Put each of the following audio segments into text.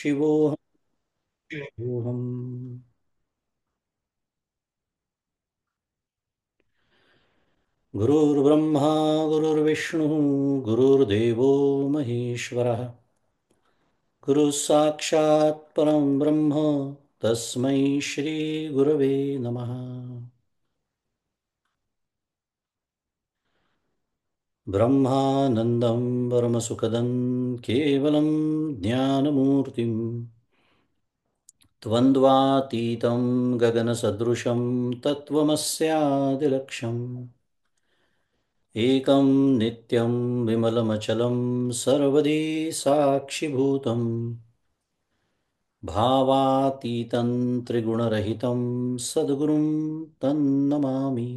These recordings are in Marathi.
शिवोऽहं शिवोऽहम्। गुरुर्ब्रह्मा गुरुर्विष्णुः गुरुर्देवो महेश्वरः। गुरुः साक्षात् परं ब्रह्म तस्मै श्रीगुरवे नमः। ब्रह्मानन्दं परमसुखदं केवलं ज्ञानमूर्तिं द्वन्द्वातीतं गगनसदृशं तत्त्वमस्यादिलक्ष्यम् एकं नित्यं विमलमचलं सर्वदी साक्षिभूतं भावातीतं त्रिगुणरहितं सद्गुरुं तन्नमामि।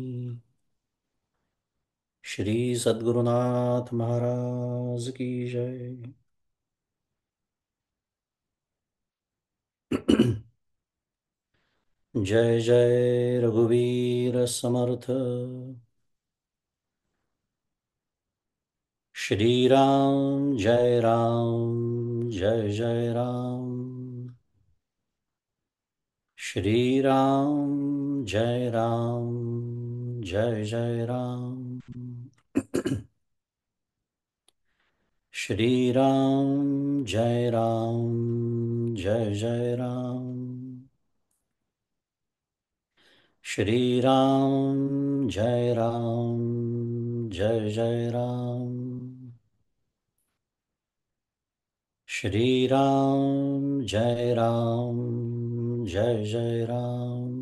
श्री सद्गुरुनाथ महाराज की जय। जय जय रघुवीर समर्थ। श्री राम जय राम जय जय राम। श्री राम जय राम जय जय राम। श्री राम जय राम जय जय राम। श्री राम जय राम जय जय राम। श्री राम जय राम जय जय राम।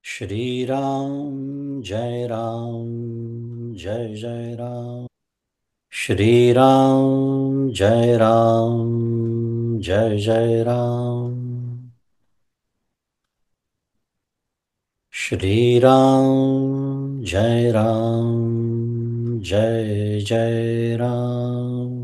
श्री राम जय राम जय जय राम। श्री राम जय राम जय जय राम। श्री राम जय राम जय जय राम।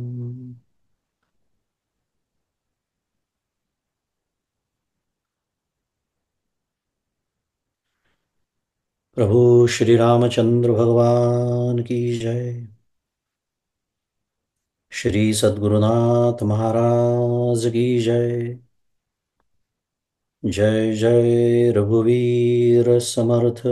प्रभु श्री रामचंद्र भगवान की जय। श्री सद्गुरुनाथ महाराज की जय। जय जय रघुवीर समर्थ।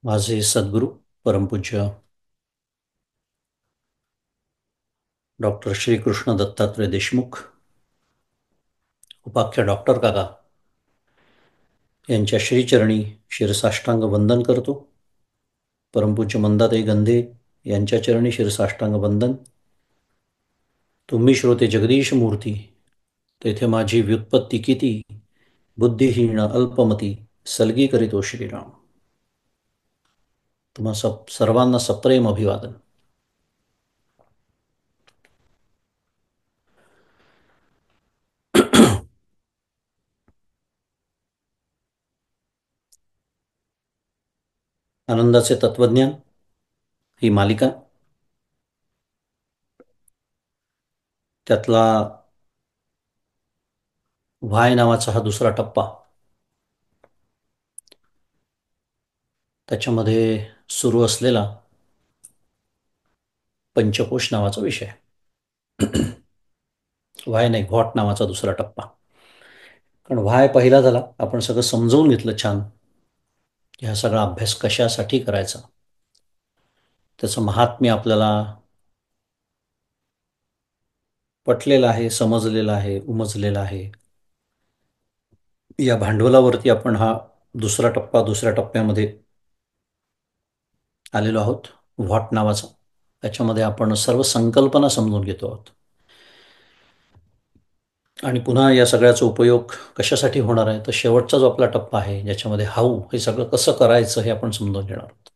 माझे सद्गुरू परमपूज्य डॉक्टर श्रीकृष्ण दत्तात्रय देशमुख, उपाख्य डॉक्टर काका यांच्या श्रीचरणी शिरसाष्टांग वंदन करतो. परमपूज्य मंदाताई गंधे यांच्या चरणी शिरसाष्टांग वंदन. तुम्ही श्रोते जगदीश मूर्ती, तेथे माझी व्युत्पत्ती किती, बुद्धिहीन अल्पमती सलगी करीतो श्रीराम. तुम्हा सर्वांना सप्रेम अभिवादन. आनंदाचे तत्वज्ञान ही मालिका, त्यातला व्हाय नावाचा हा दुसरा टप्पा, त्याच्यामध्ये सुरू असलेला पंचकोश नावाचा विषय. व्हाय नाही, व्हॉट नावाचा दुसरा टप्पा. कारण व्हाय पहिला झाला, आपण सगळं समजवून घेतलं छान. हा सगळा अभ्यास कशासाठी करायचा, त्याचं महात्म्य आपल्याला पटलेलं आहे, समजलेलं आहे, उमजलेलं आहे. या भांडवलावरती आपण हा दुसरा टप्पा दुसऱ्या टप्प्यामध्ये आलेलो आहोत, व्हॉट नावाचा. त्याच्यामध्ये आपण सर्व संकल्पना समजून घेतो आहोत. आणि पुन्हा या सगळ्याचा उपयोग कशासाठी होणार आहे, तर शेवटचा जो आपला टप्पा आहे ज्याच्यामध्ये हाऊ, हे सगळं कसं करायचं हे आपण समजून घेणार आहोत.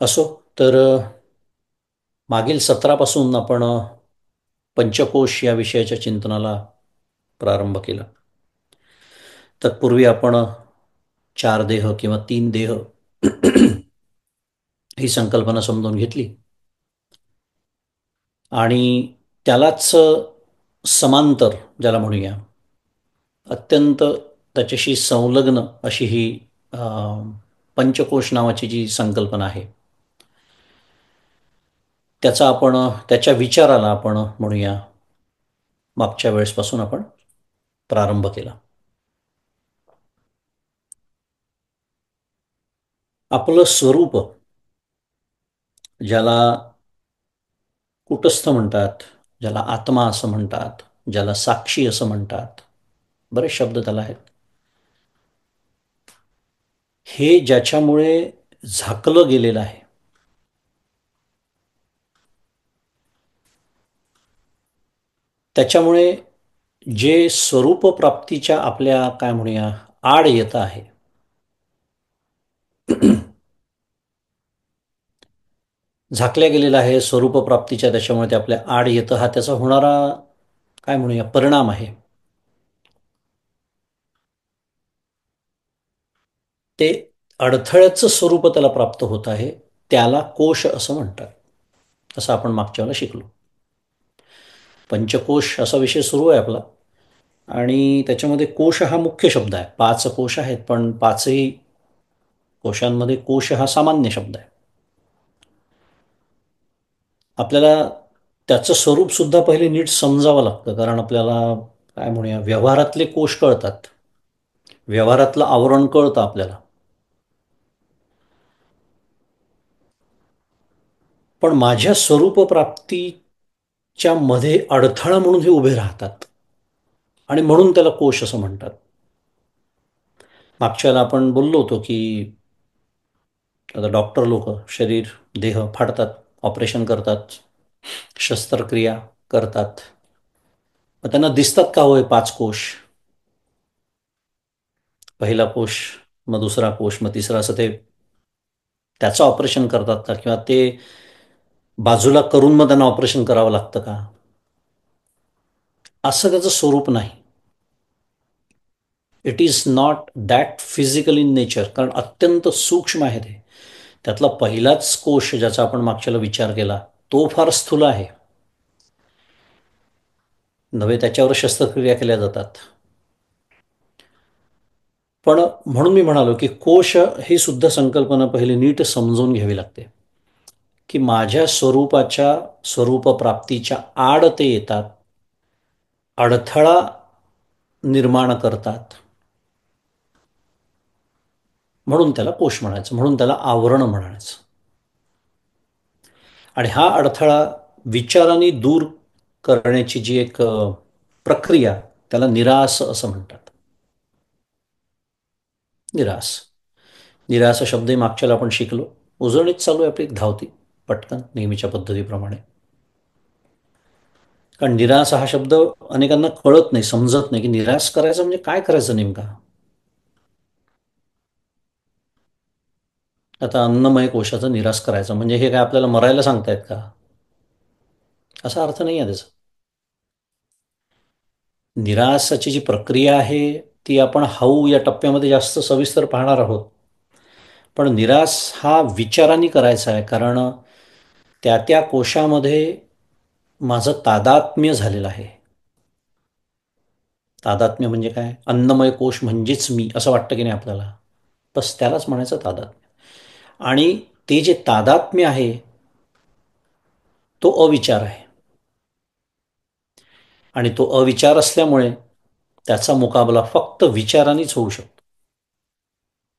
असो तर मागील सत्रापासून आपण पंचकोश या विषयाच्या चिंतनाला प्रारंभ केला. तत्पूर्वी आपण 4 देह किंवा 3 देह ही संकल्पना समजून घेतली आणि त्यालाच समांतर ज्याला म्हणूया, अत्यंत त्याच्याशी संलग्न अशी ही पंचकोश नावाची जी संकल्पना आहे, त्याच्या विचाराला आपण म्हणूया मागच्या वेळेसपासून आपण प्रारंभ केला. आपलं स्वरूप, ज्याला कुटस्थ म्हणतात, ज्याला आत्मा असं म्हणतात, ज्याला साक्षी असं म्हणतात, बरेच शब्द त्याला आहेत, हे ज्याच्यामुळे झाकलं गेलेलं आहे, त्याच्यामुळे जे स्वरूप प्राप्तीच्या आपल्या काय म्हणूया आड येत आहे, झाकल्या गेलेला आहे स्वरूप प्राप्तीच्या, त्याच्यामुळे ते आपल्या आड येतं, हा त्याचा होणारा काय म्हणूया परिणाम आहे. ते अडथळ्याचं स्वरूप त्याला प्राप्त होत आहे, त्याला कोश असं म्हणतात, असं आपण मागच्या वेळेला शिकलो. पंचकोश असा विषय सुरू आहे आपला आणि त्याच्यामध्ये कोश हा मुख्य शब्द आहे. 5 कोश आहेत, पण 5ही कोशांमध्ये कोश हा सामान्य शब्द आहे. आपल्याला त्याचं स्वरूप सुद्धा पहिले नीट समजावं लागतं, कारण आपल्याला काय म्हणूया व्यवहारातले कोश कळतात, व्यवहारातलं आवरण कळतं आपल्याला, पण माझ्या स्वरूप प्राप्तीच्या मध्ये अडथळा म्हणून हे उभे राहतात आणि म्हणून त्याला कोश असं म्हणतात. मागच्या वेळेला आपण बोललो होतो की आता डॉक्टर लोक शरीर देह फाडतात, ऑपरेशन करतात, शस्त्रक्रिया करतात, मग त्यांना दिसतात का होय 5 कोश, पहिला कोश, मग दुसरा कोश, मग तिसरा, असं ते त्याचं ऑपरेशन करतात का, किंवा ते बाजूला करून मग त्यांना ऑपरेशन करावं लागतं का, असं त्याचं स्वरूप नाही. It is not that physical in nature, कारण अत्यंत सूक्ष्म आहे ते. त्यातला पहिलाच कोश ज्याचा आपण मागच्याला विचार केला, तो फार स्थूल आहे, नव्हे त्याच्यावर शस्त्रक्रिया केल्या जातात. पण म्हणून मी म्हणालो की कोश ही सुद्धा संकल्पना पहिली नीट समजून घ्यावी लागते, की माझ्या स्वरूपाच्या स्वरूप प्राप्तीच्या आड ते येतात, अडथळा निर्माण करतात, म्हणून त्याला कोश म्हणायचं, म्हणून त्याला आवरण म्हणायचं. आणि हा अडथळा विचाराने दूर करण्याची जी एक प्रक्रिया, त्याला निरास असं म्हणतात. निरास, निरास शब्दही मागच्याला आपण शिकलो. उजळणीच चालू आहे आपली धावती पटकन नेहमीच्या पद्धतीप्रमाणे. कारण निरास हा शब्द अनेकांना कळत नाही, समजत नाही की निराश करायचं म्हणजे काय करायचं नेमका. आता अन्नमय कोशाचा निराश करायचा म्हणजे हे काय आपल्याला मरायला सांगतायत का, असा अर्थ नाही आहे त्याचा. निरासाची जी प्रक्रिया आहे ती आपण हाऊ या टप्प्यामध्ये जास्त सविस्तर पाहणार आहोत. पण निराश हा विचाराने करायचा आहे, कारण त्या त्या कोशामध्ये माझं तादात्म्य झालेलं आहे. तादात्म्य म्हणजे काय, अन्नमय कोश म्हणजेच मी असं वाटतं की नाही आपल्याला, बस त्यालाच म्हणायचं तादात्म्य. आणि ते जे तादात्म्य आहे तो अविचार आहे, आणि तो अविचार असल्यामुळे त्याचा मुकाबला फक्त विचारानेच होऊ शकतो.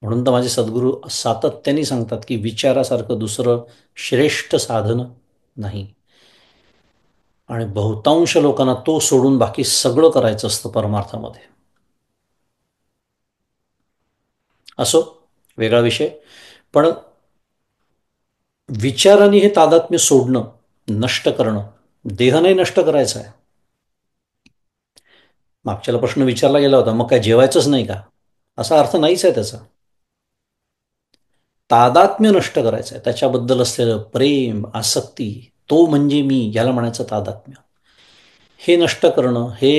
म्हणून तर माझे सद्गुरू सातत्याने सांगतात की विचारासारखं दुसरं श्रेष्ठ साधन नाही. आणि बहुतांश लोकांना तो सोडून बाकी सगळं करायचं असतं परमार्थामध्ये. असो, वेगळा विषय. पण विचाराने हे तादात्म्य सोडणं, नष्ट करणं, देह नाही नष्ट करायचा आहे. मागच्याला प्रश्न विचारला गेला होता, मग काय जेवायचंच नाही का, असा अर्थ नाहीच आहे त्याचा. तादात्म्य नष्ट करायचं आहे, त्याच्याबद्दल असलेलं प्रेम, आसक्ती, तो म्हणजे मी, याला म्हणायचं तादात्म्य. हे नष्ट करणं, हे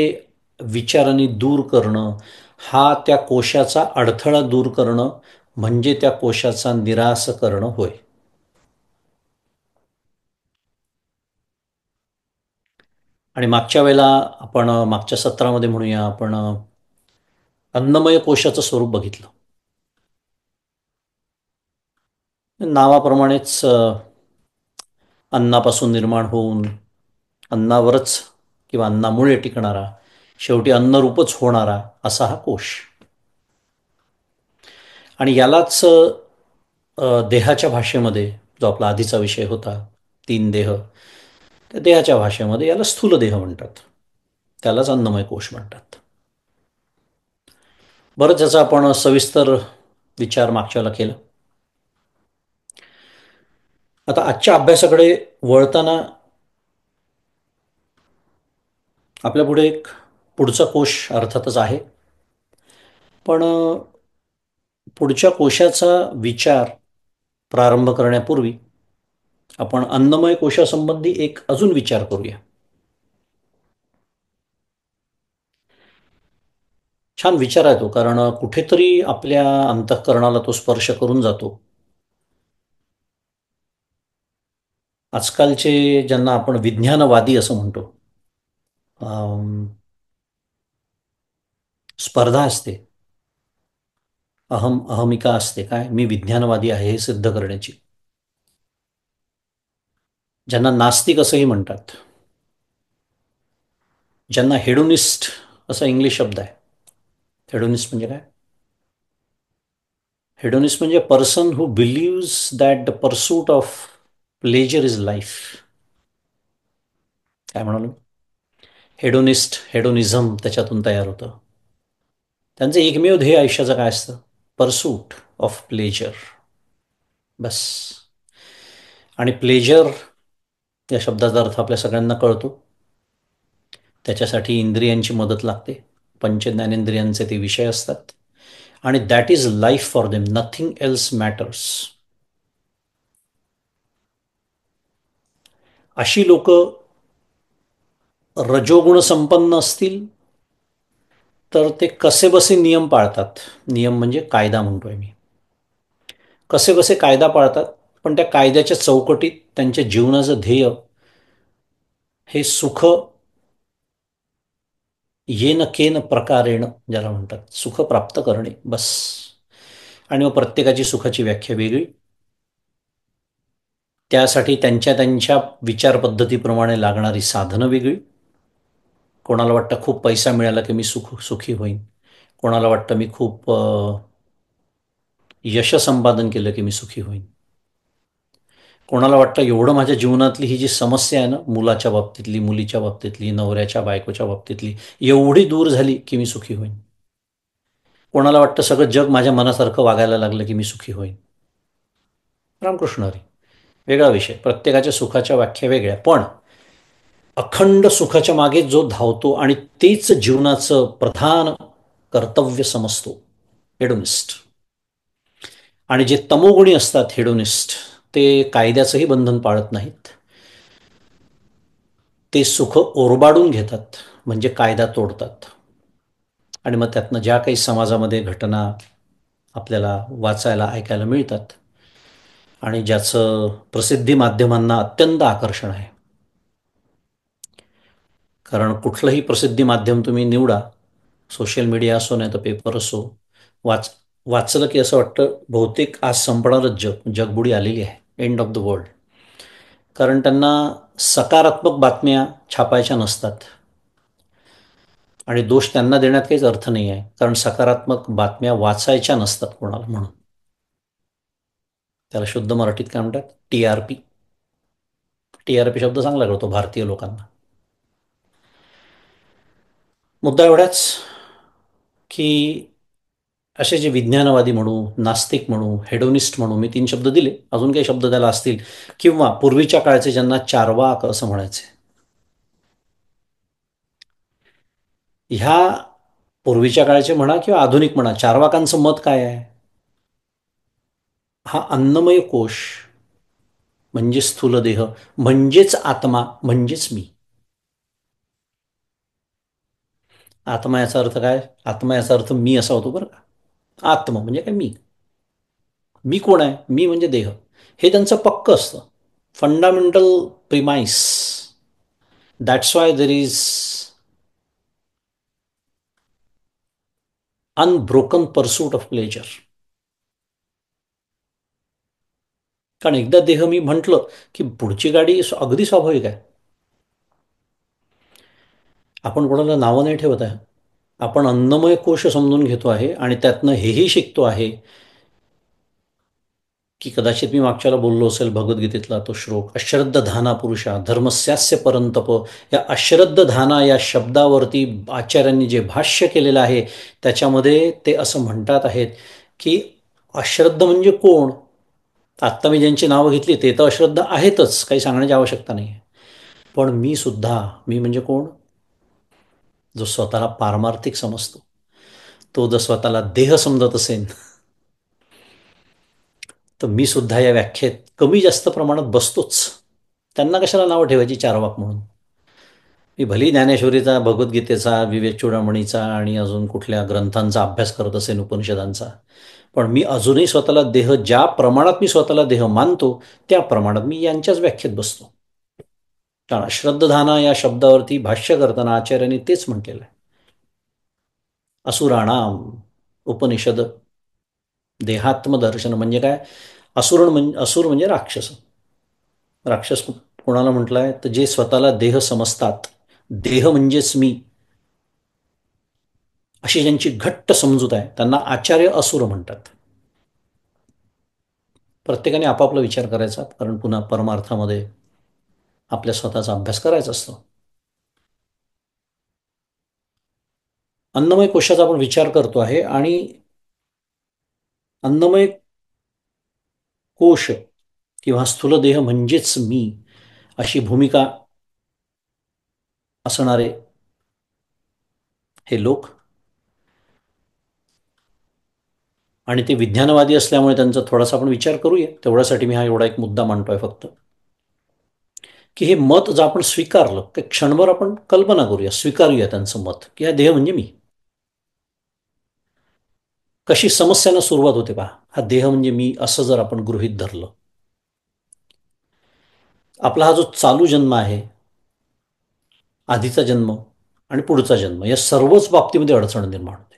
विचाराने दूर करणं, हा त्या कोशाचा अडथळा दूर करणं म्हणजे त्या कोशाचा निराश करणं होय. आणि मागच्या वेळेला आपण मागच्या सत्रामध्ये म्हणूया आपण अन्नमय कोशाचं स्वरूप बघितलं. नावाप्रमाणेच अन्नापासून निर्माण होऊन अन्नावरच किंवा अन्नामुळे टिकणारा, शेवटी अन्नरूपच होणारा असा हा कोश. आणि यालाच देहाच्या भाषेमध्ये, जो आपला आधीचा विषय होता, तीन देह, त्या देहाच्या भाषेमध्ये याला स्थूल देह म्हणतात. त्यालाच अन्नमय कोश म्हणतात. बरंच याचा आपण सविस्तर विचार मागच्या वेळेला केला. आता आजच्या अभ्यासाकडे वळताना आपल्यापुढे एक पुढचा कोश अर्थातच आहे. पण पुढच्या कोशाचा विचार प्रारंभ करण्यापूर्वी आपण अन्नमय कोशासंबंधी एक अजून विचार करूया. छान विचार आहे तो, कारण कुठेतरी आपल्या अंतःकरणाला तो स्पर्श करून जातो. आजकालचे, ज्यांना आपण विज्ञानवादी असं म्हणतो, स्पर्धा असते, अहमिका असते, काय मी विज्ञानवादी आहे हे सिद्ध करण्याची. ज्यांना नास्तिक असंही म्हणतात, ज्यांना हेडोनिस्ट असा इंग्लिश शब्द आहे. हेडोनिस्ट म्हणजे काय? हेडोनिस्ट म्हणजे person who believes that the pursuit of pleasure is life. काय म्हणालो? हेडोनिस्ट, हेडोनिझम त्याच्यातून तयार होतं. त्यांचं एकमेव ध्येय आयुष्याचं काय असतं? परसूट ऑफ प्लेजर, बस. आणि प्लेजर या शब्दाचा अर्थ आपल्या सगळ्यांना कळतो. त्याच्यासाठी इंद्रियांची मदत लागते. पंचज्ञानेंद्रियांचे ते विषय असतात. आणि that is life for them, nothing else matters. अशी लोक रजोगुण संपन्न असतील तर ते कसेबसे नियम पाळतात. नियम म्हणजे कायदा म्हणतोय मी. कसेबसे कायदा पाळतात, पण त्या कायद्याच्या चौकटीत त्यांच्या जीवनाचं ध्येय हे सुख येन केन प्रकारेण, ज्याला म्हणतात, सुख प्राप्त करणे, बस. आणि मग प्रत्येकाची सुखाची व्याख्या वेगळी. त्यासाठी त्यांच्या त्यांच्या विचारपद्धतीप्रमाणे लागणारी साधनं वेगळी. कोणाला वाटतं खूप पैसा मिळाला की मी सुखी होईन. कोणाला वाटतं मी खूप यश संपादन केलं की मी सुखी होईन. कोणाला वाटतं एवढं माझ्या जीवनातली ही जी समस्या आहे ना, मुलाच्या बाबतीतली, मुलीच्या बाबतीतली, नवऱ्याच्या बायकोच्या बाबतीतली, एवढी दूर झाली की मी सुखी होईन. कोणाला वाटतं सगळं जग माझ्या मनासारखं वागायला लागलं की मी सुखी होईन. रामकृष्ण हरी. वेगळा विषय. प्रत्येकाच्या सुखाच्या व्याख्या वेगळ्या. पण अखंड सुखाच्या मागे जो धावतो आणि तेच जीवनाचं प्रधान कर्तव्य समजतो, हेडोनिस्ट. आणि जे तमोगुणी असतात हेडोनिस्ट, ते कायद्याचंही बंधन पाळत नाहीत. ते सुख ओरबाडून घेतात, म्हणजे कायदा तोडतात. आणि मग त्यातनं ज्या काही समाजामध्ये घटना आपल्याला वाचायला ऐकायला मिळतात आणि ज्याचं प्रसिद्धी माध्यमांना अत्यंत आकर्षण आहे. कारण कुठलंही प्रसिद्धी माध्यम तुम्ही निवडा, सोशल मीडिया असो नाही तर पेपर असो, वाचलं की असं वाटतं बहुतेक आज संपणारच जग, जगबुडी आलेली आहे, एंड ऑफ द वर्ल्ड. कारण त्यांना सकारात्मक बातम्या छापायच्या नसतात. आणि दोष त्यांना देण्यात काहीच अर्थ नाही आहे, कारण सकारात्मक बातम्या वाचायच्या नसतात कोणाला, म्हणून. त्याला शुद्ध मराठीत काय म्हणतात? TRP. TRP शब्द चांगला कळतो भारतीय लोकांना. मुद्दा एवढाच की असे जे विज्ञानवादी म्हणू, नास्तिक म्हणू, हेडोनिस्ट म्हणू, मी 3 शब्द दिले, अजून काही शब्द त्याला असतील, किंवा पूर्वीच्या काळचे ज्यांना चार्वाक असं म्हणायचे, ह्या पूर्वीच्या काळचे म्हणा किंवा आधुनिक म्हणा, चार्वाकांचं मत काय आहे? हा अन्नमय कोश म्हणजे स्थूल देह, म्हणजेच आत्मा, म्हणजेच मी. आत्मा याचा अर्थ काय? आत्मा याचा अर्थ मी असा होतो बरं का. आत्मा म्हणजे काय? मी. मी कोण आहे? मी म्हणजे देह. हे त्यांचं पक्क असतं, fundamental premise. That's why there is unbroken pursuit of pleasure. कारण एकदा देह मी म्हटलं की पुढची गाडी अगदी स्वाभाविक आहे. आपण कोणाला नावं नाही ठेवत आहे. आपण अन्नमय कोश समजून घेतो आहे आणि त्यातनं हेही शिकतो आहे की कदाचित मी मागच्याला बोललो असेल भगवद्गीतेतला तो श्लोक, अश्रद्ध धाना पुरुषा धर्मस्यास्य परंतप. या अश्रद्ध धाना या शब्दावरती आचार्यांनी जे भाष्य केलेलं आहे त्याच्यामध्ये ते असं म्हणतात आहेत की अश्रद्ध म्हणजे कोण. आत्ता मी ज्यांची नावं घेतली ते तर अश्रद्ध आहेतच, काही सांगण्याची आवश्यकता नाही. पण मी सुद्धा, मी म्हणजे कोण, जो स्वतःला पारमार्थिक समजतो, तो जर स्वतःला देह समजत असेल तर मी सुद्धा या व्याख्येत कमी जास्त प्रमाणात बसतोच. त्यांना कशाला नावं ठेवायची चारवाक म्हणून. मी भली ज्ञानेश्वरीचा, भगवद्गीतेचा, विवेक चूडामणीचा आणि अजून कुठल्या ग्रंथांचा अभ्यास करत असेल, उपनिषदांचा, पण मी अजूनही स्वतःला देह, ज्या प्रमाणात मी स्वतःला देह मानतो त्या प्रमाणात मी यांच्याच व्याख्येत बसतो. कारण अश्रद्धधाना या शब्दावरती भाष्य करताना आचार्यांनी तेच म्हटलेलं आहे. असुराणाम उपनिषद देहात्मदर्शन म्हणजे काय. असुर म्हणजे राक्षस. राक्षस कोणाला म्हटलंय तर जे स्वतःला देह समजतात, देह म्हणजेच मी, अशी ज्यांची घट्ट समजूत आहे त्यांना आचार्य असुर म्हणतात. प्रत्येकाने आपापला विचार करायचा, कारण पुन्हा परमार्थामध्ये आपल्या स्वतःचा अभ्यास करायचा असतो. अन्नमय कोशाचा आपण विचार करतो आहे आणि अन्नमय कोश किंवा स्थूल देह म्हणजेच मी अशी भूमिका असणारे हे लोक, आणि ते विज्ञानवादी असल्यामुळे त्यांचा थोडासा आपण विचार करूया. तेवढ्यासाठी मी हा एवढा एक मुद्दा मांडतोय फक्त, की हे मत जर आपण स्वीकारलं तर क्षणभर आपण कल्पना करूया, स्वीकारूया त्यांचं मत की हा देह म्हणजे मी. कशी समस्यांना सुरुवात होते पहा. हा देह म्हणजे मी असं जर आपण गृहीत धरलं, आपला हा जो चालू जन्म आहे, आधीचा जन्म आणि पुढचा जन्म, या सर्वच बाबतीमध्ये अडचण निर्माण होते.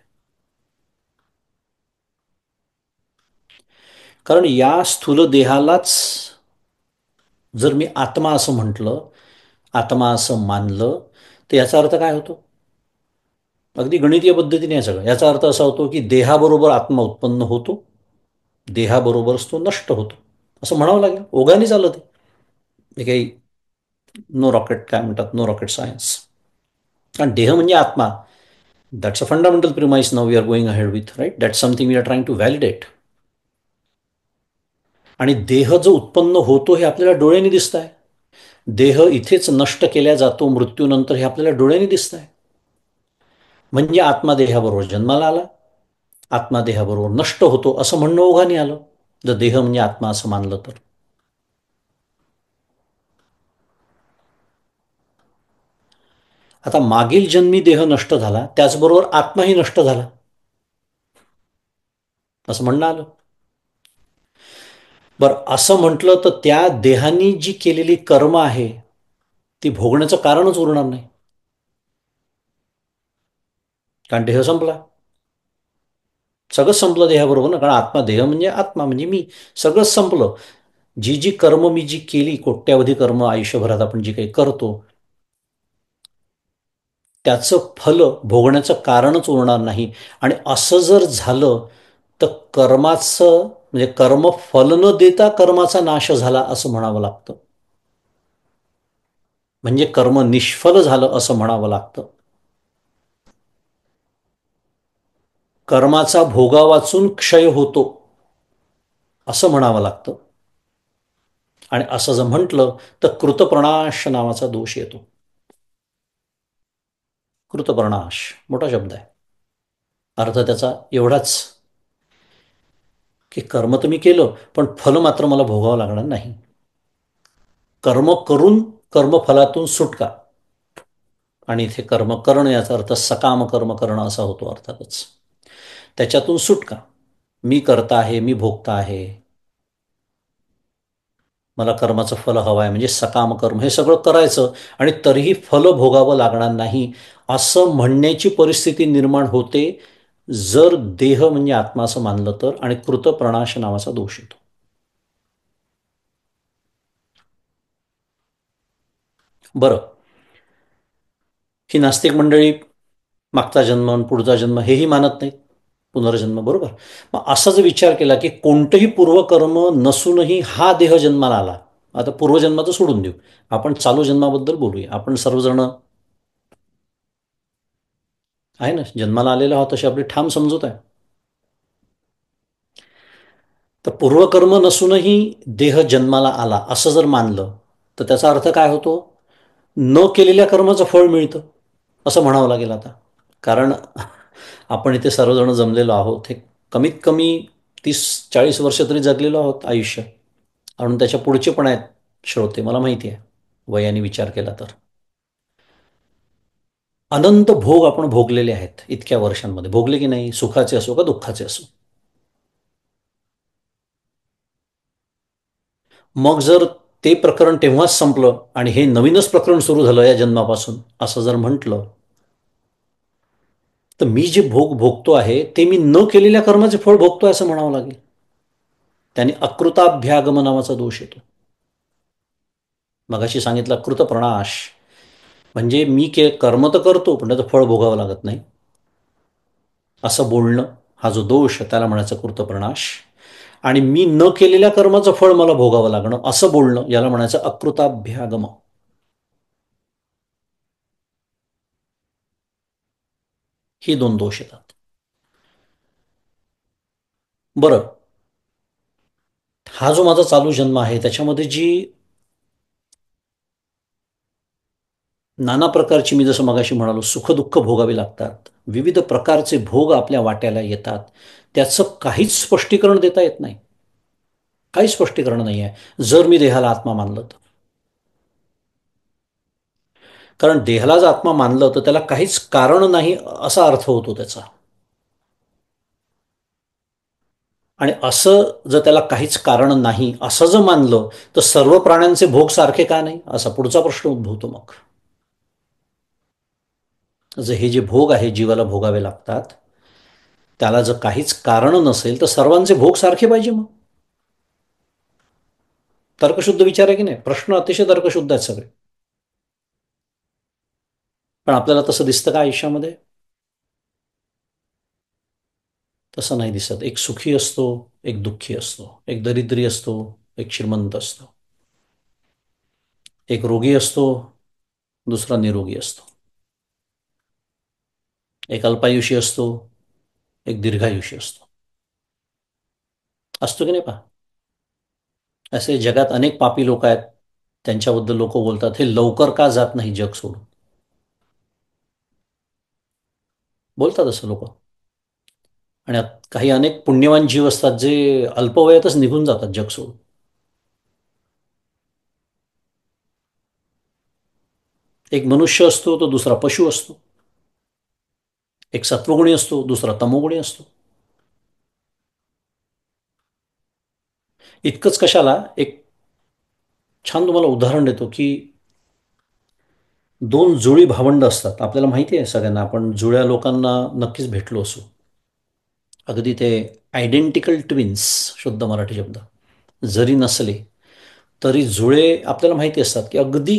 कारण या स्थूल देहालाच जर मी आत्मा असं म्हटलं, आत्मा असं मानलं, तर याचा अर्थ काय होतो. अगदी गणितीय पद्धतीने हे सगळं, याचा अर्थ असा होतो की देहाबरोबर आत्मा उत्पन्न होतो, देहाबरोबरच तो नष्ट होतो, असं म्हणावं लागेल. ओघाने चालत आहे. हे काही नो रॉकेट, काय म्हणतात, नो रॉकेट सायन्स. कारण देह म्हणजे आत्मा, that's a fundamental premise now we are going ahead with, right. That's something we are trying to validate. आणि देह जो उत्पन्न होतो हे आपल्याला डोळ्यांनी दिसत आहे. देह इथेच नष्ट केला जातो मृत्यूनंतर, हे आपल्याला डोळ्यांनी दिसत आहे. म्हणजे आत्मा देहाबरोबर जन्माला आला, आत्मा देहाबरोबर नष्ट होतो असं म्हणणं ओघाने आलं, जर देह म्हणजे आत्मा असं मानलं तर. आता मागील जन्मी देह नष्ट झाला, त्याचबरोबर आत्माही नष्ट झाला असं म्हणणं आलं. बरं, असं म्हटलं तर त्या देहानी जी केलेली कर्म आहे ती भोगण्याचं कारणच उरणार नाही, कारण देह संपला. सगळंच संपलं देहाबरोबर ना, कारण आत्मा, देह म्हणजे आत्मा म्हणजे मी, सगळंच संपलं. जी जी कर्म मी जी केली, कोट्यावधी कर्म आयुष्यभरात आपण जी काही करतो, त्याचं फल भोगण्याचं कारणच उरणार नाही. आणि असं जर झालं तर कर्माचं म्हणजे कर्म फल न देता कर्माचा नाश झाला असं म्हणावं लागतं. म्हणजे कर्म निष्फल झालं असं म्हणावं लागतं. कर्माचा भोगावाचून क्षय होतो असं म्हणावं लागतं. आणि असं जर म्हटलं तर कृतप्रणाश नावाचा दोष येतो. कृतप्रणाश मोठा शब्द आहे. अर्थ त्याचा एवढाच की कर्म तर मी केलं, पण फल मात्र मला भोगावं लागणार नाही. कर्म करून कर्मफलातून सुटका. आणि इथे कर्म करणं याचा अर्थ सकाम कर्म करणं असा होतो अर्थातच. त्याच्यातून सुटका. मी करता आहे, मी भोगता आहे, मला कर्माचं फल हवं आहे म्हणजे सकाम कर्म हे सगळं करायचं आणि तरीही फल भोगावं लागणार नाही असं म्हणण्याची परिस्थिती निर्माण होते जर देह म्हणजे आत्मा असं मानलं तर आणि कृतप्रणाश नावाचा दोष येतो. बरं, ही नास्तिक मंडळी मागचा जन्म आणि पुढचा जन्म हेही मानत नाहीत, पुनर्जन्म, बरोबर. मग असा जर विचार केला की कोणतंही पूर्वकर्म नसूनही हा देह जन्माला आला, आता पूर्वजन्माचं सोडून देऊ, आपण चालू जन्माबद्दल बोलूया. आपण सर्वजण आहे ना, जन्माला आलेलो आहोत अशी आपली ठाम समजूत आहे. तर पूर्वकर्म नसूनही देह जन्माला आला असं जर मानलं तर त्याचा अर्थ काय होतो? न केलेल्या कर्माचं फळ मिळतं असं म्हणावं लागेल आता. कारण आपण इथे सर्वजण जमलेलो आहोत, हे कमीत कमी 30-40 वर्ष तरी जगलेलो आहोत आयुष्य, आणि त्याच्या पुढचे पण आहेत श्रोते, मला माहिती आहे, वयाने विचार केला तर अनंत भोग आपण भोगलेले आहेत इतक्या वर्षांमध्ये. भोगले की नाही? सुखाचे असो का दुःखाचे असो. मग जर ते प्रकरण तेव्हाच संपलं आणि हे नवीनच प्रकरण सुरू झालं या जन्मापासून असं जर म्हटलं, तर मी जे भोग भोगतो आहे ते मी न केलेल्या कर्माचे फळ भोगतोय असं म्हणावं लागेल. त्याने अकृताभ्यागम नावाचा दोष येतो. मगाशी सांगितलं कृतप्रणाश म्हणजे मी कर्म तर करतो पण त्याचं फळ भोगावं लागत नाही असं बोलणं, हा जो दोष त्याला म्हणायचं कृतप्रणाश. आणि मी न केलेल्या कर्माचं फळ मला भोगावं लागणं असं बोलणं याला म्हणायचं अकृताभ्यागम. ही दोन दोष येतात. बरं, हा जो माझा चालू जन्म आहे त्याच्यामध्ये जी नाना प्रकारची, मी जसं मगाशी म्हणालो, सुखदुःख भोगावी लागतात, विविध प्रकारचे भोग आपल्या वाट्याला येतात, त्याचं काहीच स्पष्टीकरण देता येत नाही. काही स्पष्टीकरण नाही आहे जर मी देहाला आत्मा मानलं तर. कारण देहाला जर आत्मा मानलं तर त्याला काहीच कारण नाही असा अर्थ होतो त्याचा. आणि असं जर त्याला काहीच कारण नाही असं जर मानलं तर सर्व प्राण्यांचे भोग सारखे का नाही असा पुढचा प्रश्न उद्भवतो. मग जर हे जे भोग आहे जीवाला भोगावे लागतात त्याला जर काहीच कारण नसेल तर सर्वांचे भोग सारखे पाहिजे मग. तर्कशुद्ध विचार आहे की नाही? प्रश्न अतिशय तर्कशुद्ध आहेत सगळे. पण आपल्याला तसं दिसतं का आयुष्यामध्ये? तसं नाही दिसत. एक सुखी असतो, एक दुःखी असतो, एक दरिद्री असतो, एक श्रीमंत असतो, एक रोगी असतो, दुसरा निरोगी असतो, एक अल्पायुषी असतो, एक दीर्घायुषी असतो. असतो की नाही पहा? असे जगात अनेक पापी लोक आहेत, त्यांच्याबद्दल लोक बोलतात हे लवकर का जात नाही जग सोडून. बोलतात असं लोक. आणि काही अनेक पुण्यवान जीव असतात जे अल्पवयातच निघून जातात जग सोडून. एक मनुष्य असतो तो दुसरा पशु असतो, एक सत्वगुणी असतो दुसरा तमोगुणी असतो. इतकंच कशाला, एक छान तुम्हाला उदाहरण देतो की दोन जुळी भावंड असतात, आपल्याला माहिती आहे सगळ्यांना, आपण जुळ्या लोकांना नक्कीच भेटलो असू. अगदी ते आयडेंटिकल ट्विन्स, शुद्ध मराठी शब्द, जरी नसले तरी जुळे आपल्याला माहिती असतात की अगदी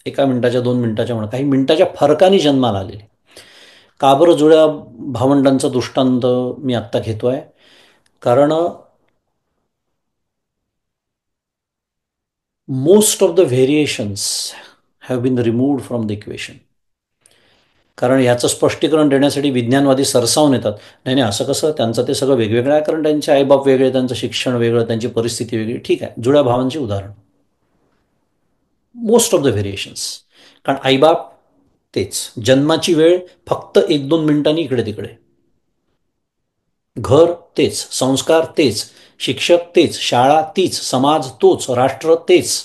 1 मिनिटाच्या 2 मिनिटाच्या म्हणा काही मिनिटाच्या फरकाने जन्माला आलेले. का बरं जुळ्या भावंडांचा दृष्टांत मी आत्ता घेतोय? कारण most of the variations have been removed from the equation. कारण याचं स्पष्टीकरण देण्यासाठी विज्ञानवादी सरसावून येतात, नाही नाही असं कसं, त्यांचं ते सगळं वेगवेगळं आहे, कारण त्यांचे आईबाप वेगळे, त्यांचं शिक्षण वेगळं, त्यांची परिस्थिती वेगळी. ठीक आहे, जुळ्या भावांची उदाहरण, मोस्ट ऑफ द व्हेरिएशन्स. कारण आईबाप तेच, जन्माची वेळ फक्त 1-2 मिनिटांनी इकडे तिकडे, घर तेच, संस्कार तेच, शिक्षक तेच, शाळा तीच, समाज तोच, राष्ट्र तेच.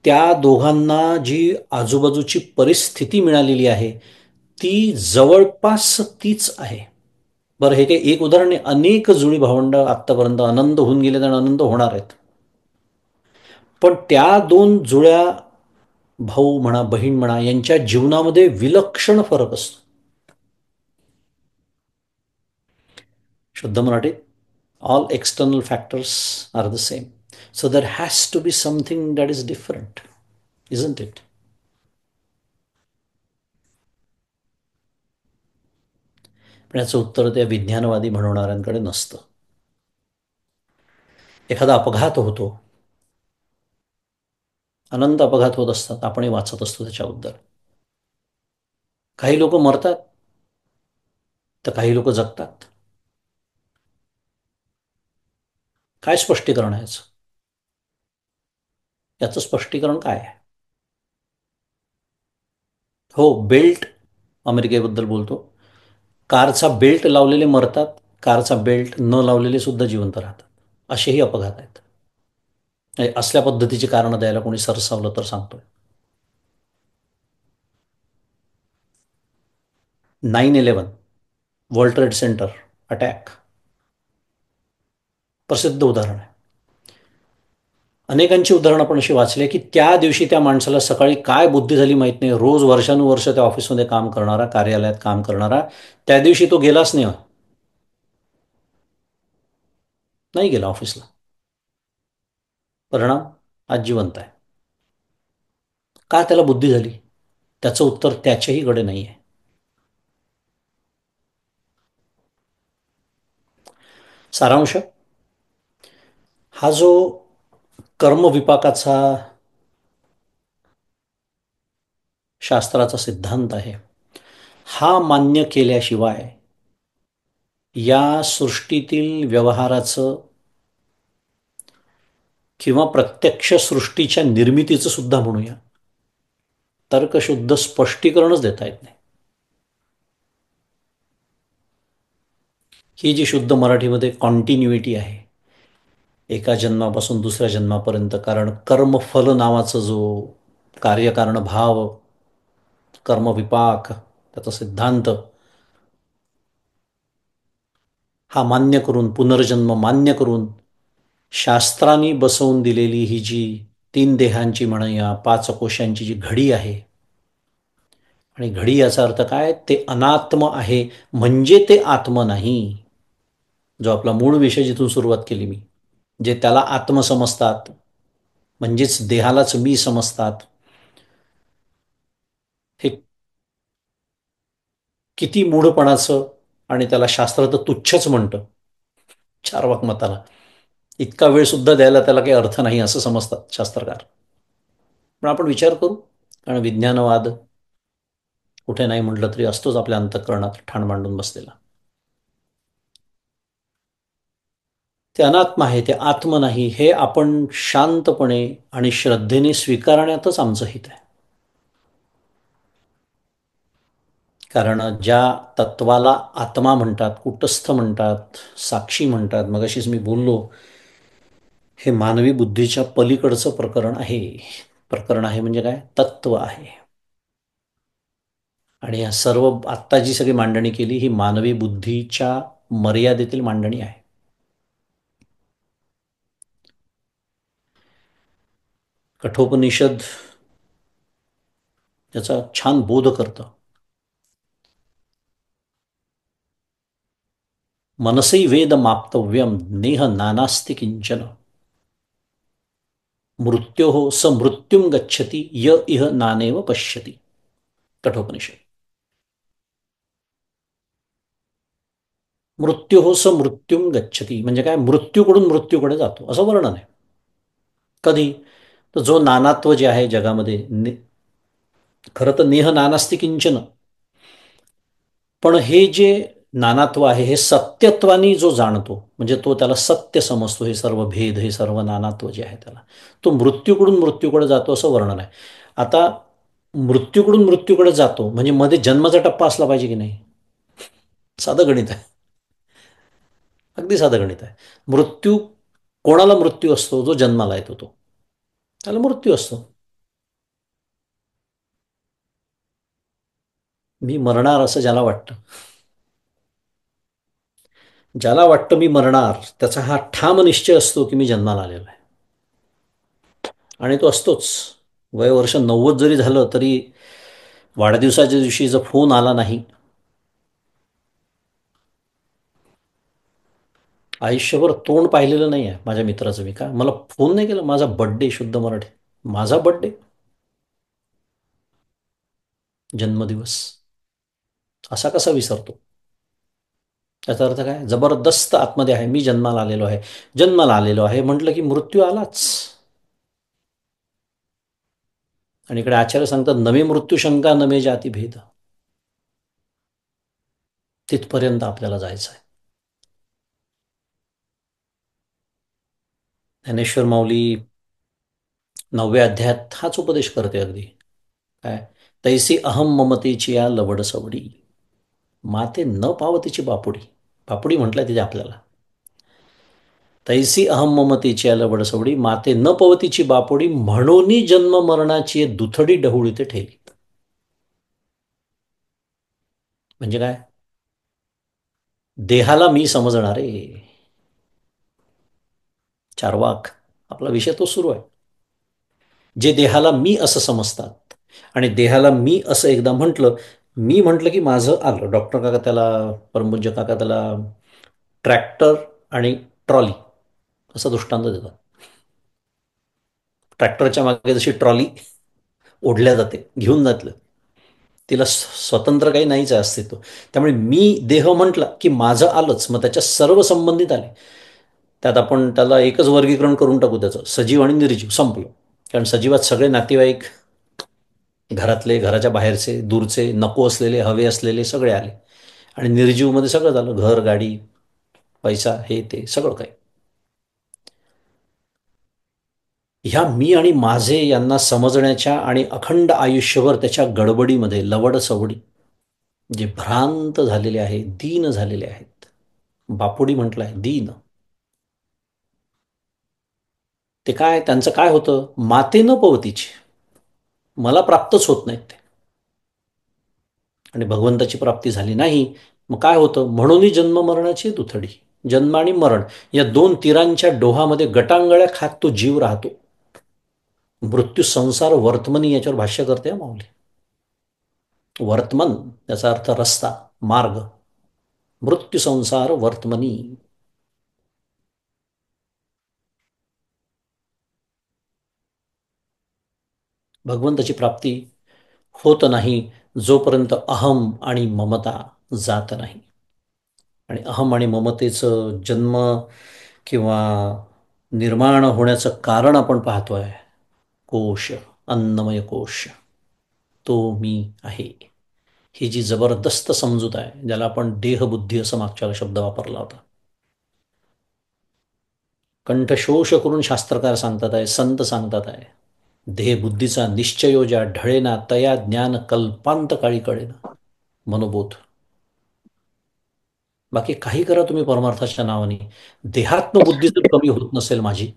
त्या दोघांना जी आजूबाजूची परिस्थिती मिळालेली आहे ती जवळपास तीच आहे, बरं, हे काही एक उदाहरण नाही, अनेक जुळी भावंड आत्तापर्यंत आनंद होऊन गेले आणि आनंद होणार आहेत. पण त्या दोन जुळ्या भाऊ म्हणा, बहीण म्हणा, यांच्या जीवनामध्ये विलक्षण फरक असतो. शुद्ध मराठीत, all external factors are the same, so there has to be something that is different, isn't it? पण याचं उत्तर त्या विज्ञानवादी म्हणणाऱ्यांकडे नसतं. एखादा अपघात होतो, अनंत अपघात होत असतात, आपणही वाचत असतो त्याच्याबद्दल. काही लोक मरतात, तर काही लोक जगतात. काय स्पष्टीकरण आहे याचं? याचं स्पष्टीकरण काय आहे? हो, बेल्ट, अमेरिकेबद्दल बोलतो. कारचा बेल्ट लावलेले मरतात, कारचा बेल्ट न लावलेले सुद्धा जिवंत राहतात. असेही अपघात आहेत. असल्या पद्धतीची कारणं द्यायला कोणी सरसावलं तर सांगतोय. 9/11 वर्ल्ड ट्रेड सेंटर अटॅक प्रसिद्ध उदाहरण आहे. अनेकांची उदाहरणं आपण अशी वाचली की त्या दिवशी त्या माणसाला सकाळी काय बुद्धी झाली माहीत नाही, रोज वर्षानुवर्ष त्या ऑफिसमध्ये काम करणारा, कार्यालयात काम करणारा, त्या दिवशी तो गेलाच नाही, नाही गेला ऑफिसला. परिणाम, आज जिवंत आहे. का त्याला बुद्धी झाली? त्याचं उत्तर त्याच्याहीकडे नाही आहे. सारांश, हा जो कर्मविपाकाचा शास्त्राचा सिद्धांत आहे, हा मान्य केल्याशिवाय या सृष्टीतील व्यवहाराचं किंवा प्रत्यक्ष सृष्टीच्या निर्मितीचं सुद्धा म्हणूया, तर्कशुद्ध स्पष्टीकरणच देता येत नाही. ही जी शुद्ध मराठीमध्ये कॉन्टिन्युइटी आहे, एका जन्मापासून दुसऱ्या जन्मापर्यंत, कारण कर्मफल नावाचं जो कार्यकारण भाव, कर्मविपाक, त्याचा सिद्धांत, हा मान्य करून, पुनर्जन्म मान्य करून, शास्त्रांनी बसवून दिलेली ही जी 3 देहांची म्हणूया, 5 कोशांची जी घडी आहे, आणि घडी याचा अर्थ काय? ते अनात्म आहे, म्हणजे ते आत्म नाही. जो आपला मूळ विषय जिथून सुरुवात केली मी, जे त्याला आत्म समजतात, म्हणजेच देहालाच मी समजतात, हे किती मूढपणाचं, आणि त्याला शास्त्र तर तुच्छच म्हणतं चार्वाक मताला. इतका वेळ सुद्धा द्यायला त्याला काही अर्थ नाही असं समजतात शास्त्रकार. पण आपण विचार करू, कारण विज्ञानवाद कुठे नाही म्हटलं तरी असतोच आपल्या अंतःकरणात ठाण मांडून बसलेला. ते अनात्म आहे, ते आत्म नाही, हे आपण शांतपणे आणि श्रद्धेने स्वीकारण्यातच आमचं हित आहे. कारण ज्या तत्वाला आत्मा म्हणतात, कुटस्थ म्हणतात, साक्षी म्हणतात, मगाशीच मी बोललो, हे मानवी बुद्धीच्या पलीकडचं प्रकरण आहे. प्रकरण आहे म्हणजे काय? तत्व आहे. आणि या सर्व आत्ता जी सगळी मांडणी केली, ही मानवी बुद्धीच्या मर्यादेतील मांडणी आहे. कठोपनिषद त्याचा छान बोध करतं. मनसै वेद माप्तव्यम नेह नानास्ति किंचन, मृत्योः स मृत्युम गच्छति य इह नानेव पश्यति. कठोपनिषद. मृत्योः स मृत्युम गच्छति म्हणजे काय? मृत्यूकडून मृत्यूकडे जातो असं वर्णन आहे. कधी? तर जो नानात्व जे आहे जगामध्ये, खरं तर नेह नानास्ति किंचन, पण हे जे नानात्व आहे हे सत्यत्वानी जो जाणतो, म्हणजे तो त्याला सत्य समजतो, हे सर्व भेद, हे सर्व नानात्व जे आहे त्याला, तो मृत्यूकडून मृत्यूकडे जातो असं वर्णन आहे. आता मृत्यूकडून मृत्यूकडे जातो म्हणजे मध्ये जन्माचा टप्पा असला पाहिजे की नाही? साधं गणित आहे, अगदी साधं गणित आहे. मृत्यू, कोणाला मृत्यू असतो? जो जन्माला येतो तो, त्याला मृत्यू असतो. मी मरणार असं ज्याला वाटतं, ज्याला वाटतं मी मरणार, त्याचा हा ठाम निश्चय असतो की मी जन्माला आलेलो आहे. आणि तो असतोच. वय वर्ष 90 जरी झालं तरी वाढदिवसाच्या दिवशी जर फोन आला नाही, आयुष्यभर तोंड पाहिलेलं नाही आहे माझ्या मित्राचं. मी का मला फोन नाही केला, माझा बड्डे शुद्ध मराठी, माझा बड्डे, जन्मदिवस, असा कसा विसरतो? त्याचा अर्थ काय? जबरदस्त आतमध्ये आहे, मी जन्माला आलेलो आहे. जन्माला आलेलो आहे म्हटलं की मृत्यू आलाच. आणि इकडे आचार्य सांगतात, नवे मृत्यू शंका नमे जाती भेद. तिथपर्यंत आपल्याला जायचं आहे. ज्ञानेश्वर माऊली 9व्या अध्यायात हाच उपदेश करते अगदी. काय? तैसी अहम ममतेची या लवड सवडी, माते न पावतीची बापुडी. बापुडी म्हटलंय तिथे आपल्याला. तैसी अहम ममतेची या लवड सवडी, माते न पवतीची बापुडी, म्हणून जन्म मरणाची दुथडी डहुळी ते ठेली. म्हणजे काय? देहाला मी समजणारे चार्वाक, आपला विषय तो सुरू आहे. जे देहाला मी असं समजतात, आणि देहाला मी असं एकदा म्हटलं, मी म्हटलं की माझं आलं. डॉक्टर काका त्याला, परमपूज्य काका त्याला ट्रॅक्टर आणि ट्रॉली असा दृष्टांत देतात. ट्रॅक्टरच्या मागे जशी ट्रॉली ओढल्या जाते, घेऊन जातलं, तिला स्वतंत्र काही नाहीच आहे अस्तित्व. त्यामुळे मी देह म्हटला की माझं आलंच, मग त्याच्या सर्व संबंधित आले. त्यात आपण त्याला एकच वर्गीकरण करून टाकू त्याचं, सजीव आणि निर्जीव, संपलं. कारण सजीवात सगळे नातेवाईक, घरातले, घराच्या बाहेरचे, दूरचे, नको असलेले, हवे असलेले सगळे आले. आणि निर्जीवमध्ये सगळं झालं, घर, गाडी, पैसा, हे ते सगळं काही. ह्या मी आणि माझे यांना समजण्याच्या आणि अखंड आयुष्यभर त्याच्या गडबडीमध्ये, लवड सवडी, जे भ्रांत झालेले आहे, दीन झालेले आहेत. बापुडी म्हटलंय, दीन. ते काय, त्यांचं काय होतं? माते न पवतीची, मला प्राप्तच होत नाहीत ते. आणि भगवंताची प्राप्ती झाली नाही, मग काय होतं? म्हणूनही जन्म मरणाची दुथडी. जन्म आणि मरण या दोन तीरांच्या डोहामध्ये गटांगळ्या खात तो जीव राहतो. मृत्यू संसार वर्तमनी याच्यावर भाष्य करते माऊली. वर्तमन याचा अर्थ रस्ता, मार्ग. मृत्यू संसार वर्तमनी. भगवंताची प्राप्ती होत नाही जोपर्यंत अहम आणि ममता जात नाही. आणि अहम आणि ममतेचं जन्म किंवा निर्माण होण्याचं कारण आपण पाहतोय, कोश, अन्नमय कोश, तो मी आहे. ही जी जबरदस्त समजूत आहे, ज्याला आपण देहबुद्धी असं मागच्या शब्द वापरला होता. कंठशोष करून शास्त्रकार सांगतात आहे, संत सांगतात आहे, देहबुद्धीचा निश्चयो ज्या ढळेना, तया ज्ञान कल्पांत काळी कळेना. मनोबोध. बाकी काही करा तुम्ही परमार्थाच्या नावाने, देहात्मबुद्धी जर कमी होत नसेल माझी,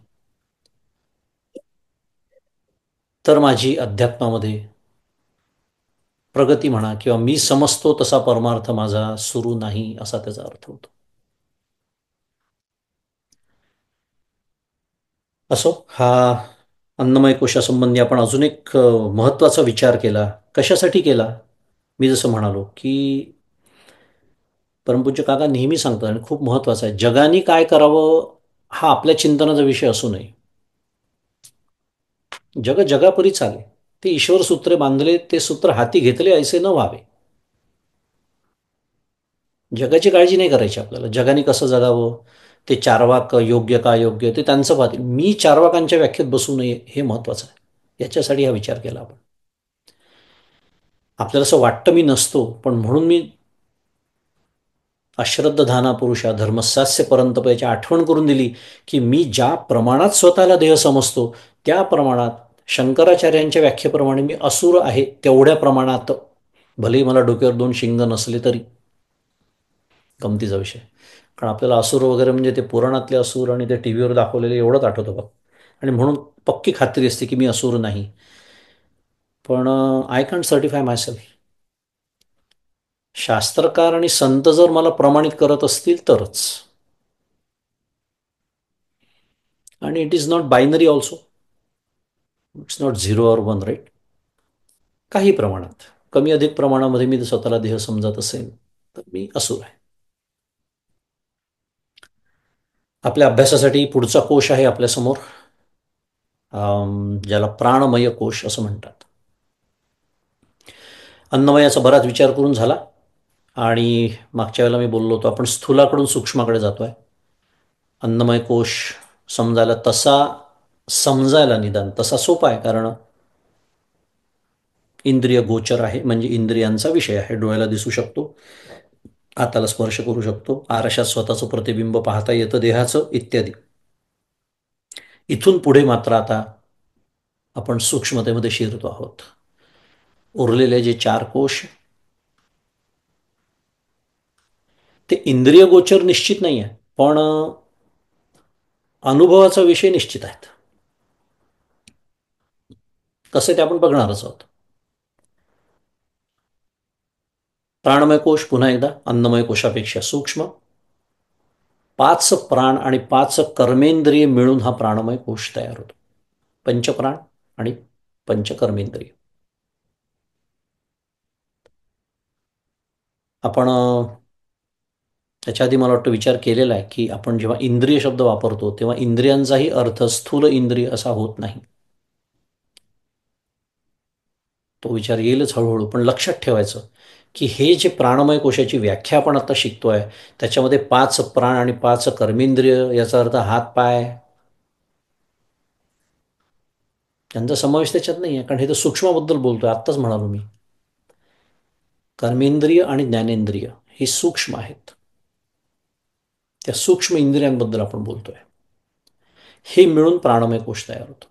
तर माझी अध्यात्मामध्ये प्रगती म्हणा, किंवा मी समजतो तसा परमार्थ माझा सुरू नाही, असा त्याचा अर्थ होतो. असो, हा अन्नमय कोशासंबंधी आपण अजून एक महत्त्वाचा विचार केला. कशासाठी केला? मी जसं म्हणालो की परमपूज्य काका नेहमी सांगतात, आणि खूप महत्त्वाचं आहे, जगाने काय करावं हा आपल्या चिंतनाचा विषय असू नये. जग जगापरी चाले, ते ईश्वर सूत्रे बांधले, ते सूत्र हाती घेतले ऐसे न व्हावे. जगाची काळजी नाही करायची आपल्याला. जगाने कसं जगावं, ते चारवाक योग्य का योग्य, ते त्यांचं पाहतील. मी चारवाकांच्या व्याख्येत बसू नये, हे महत्त्वाचं आहे. याच्यासाठी हा विचार केला आपण. आपल्याला असं वाटतं मी नसतो, पण म्हणून मी अश्रद्ध धाना पुरुषा धर्मसास्य परंतप याची आठवण करून दिली की मी ज्या प्रमाणात स्वतःला देह समजतो, त्या प्रमाणात शंकराचार्यांच्या व्याख्येप्रमाणे मी असुर आहे, तेवढ्या प्रमाणात. भलेही मला डोक्यावर दोन शिंग नसले तरी. गमतीचा विषय. कारण आपल्याला असुर वगैरे म्हणजे ते पुराणातले असुर आणि ते टी व्हीवर दाखवलेले एवढंच आठवतं बघ. आणि म्हणून पक्की खात्री असते की मी असुर नाही. पण I can't certify myself. शास्त्रकार आणि संत जर मला प्रमाणित करत असतील तरच. आणि it is not binary also. It's not zero or one, right. काही प्रमाणात, कमी अधिक प्रमाणामध्ये मी स्वतःला देह समजत असेल तर मी असुर आहे. आपल्या अभ्यासासाठी पुढचा कोश आहे आपल्यासमोर, ज्याला प्राणमय कोश असं म्हणतात. अन्नमयाचा बराच विचार करून झाला आणि मागच्या वेळेला मी बोललो होतो आपण स्थूलाकडून सूक्ष्माकडे जातोय. अन्नमय कोश समजायला निदान तसा सोपा आहे, कारण इंद्रिय गोचर आहे, म्हणजे इंद्रियांचा विषय आहे. डोळ्याला दिसू शकतो, हाताला स्पर्श करू शकतो, आरशात स्वतःचं प्रतिबिंब पाहता येतं देहाचं, इत्यादी. इथून पुढे मात्र आता आपण सूक्ष्मतेमध्ये शिरतो आहोत. उरलेले जे चार कोश ते इंद्रिय गोचर निश्चित नाही आहे, पण अनुभवाचा विषय निश्चित आहेत. कसे ते आपण बघणारच आहोत. प्राणमय कोश पुन्हा एकदा अन्नमय कोशापेक्षा सूक्ष्म. 5 प्राण आणि 5 कर्मेंद्रिय मिळून हा प्राणमय कोश तयार होतो. पंचप्राण आणि पंचकर्मेंद्रिय. आपण त्याच्या आधी मला वाटतं विचार केलेला आहे की आपण जेव्हा इंद्रिय शब्द वापरतो तेव्हा इंद्रियांचाही अर्थ स्थूल इंद्रिय असा होत नाही. तो विचार येईलच हळूहळू, पण लक्षात ठेवायचं की हे जे प्राणमय कोशाची व्याख्या आपण आता शिकतोय त्याच्यामध्ये 5 प्राण आणि 5 कर्मेंद्रिय, याचा अर्थ हात पाय, त्यांचा समावेश त्याच्यात नाही आहे, कारण हे तर सूक्ष्माबद्दल बोलतोय. आत्ताच म्हणालो मी, कर्मेंद्रिय आणि ज्ञानेंद्रिय हे सूक्ष्म आहेत. त्या सूक्ष्म इंद्रियांबद्दल आपण बोलतोय. हे मिळून प्राणमय कोश तयार होतो.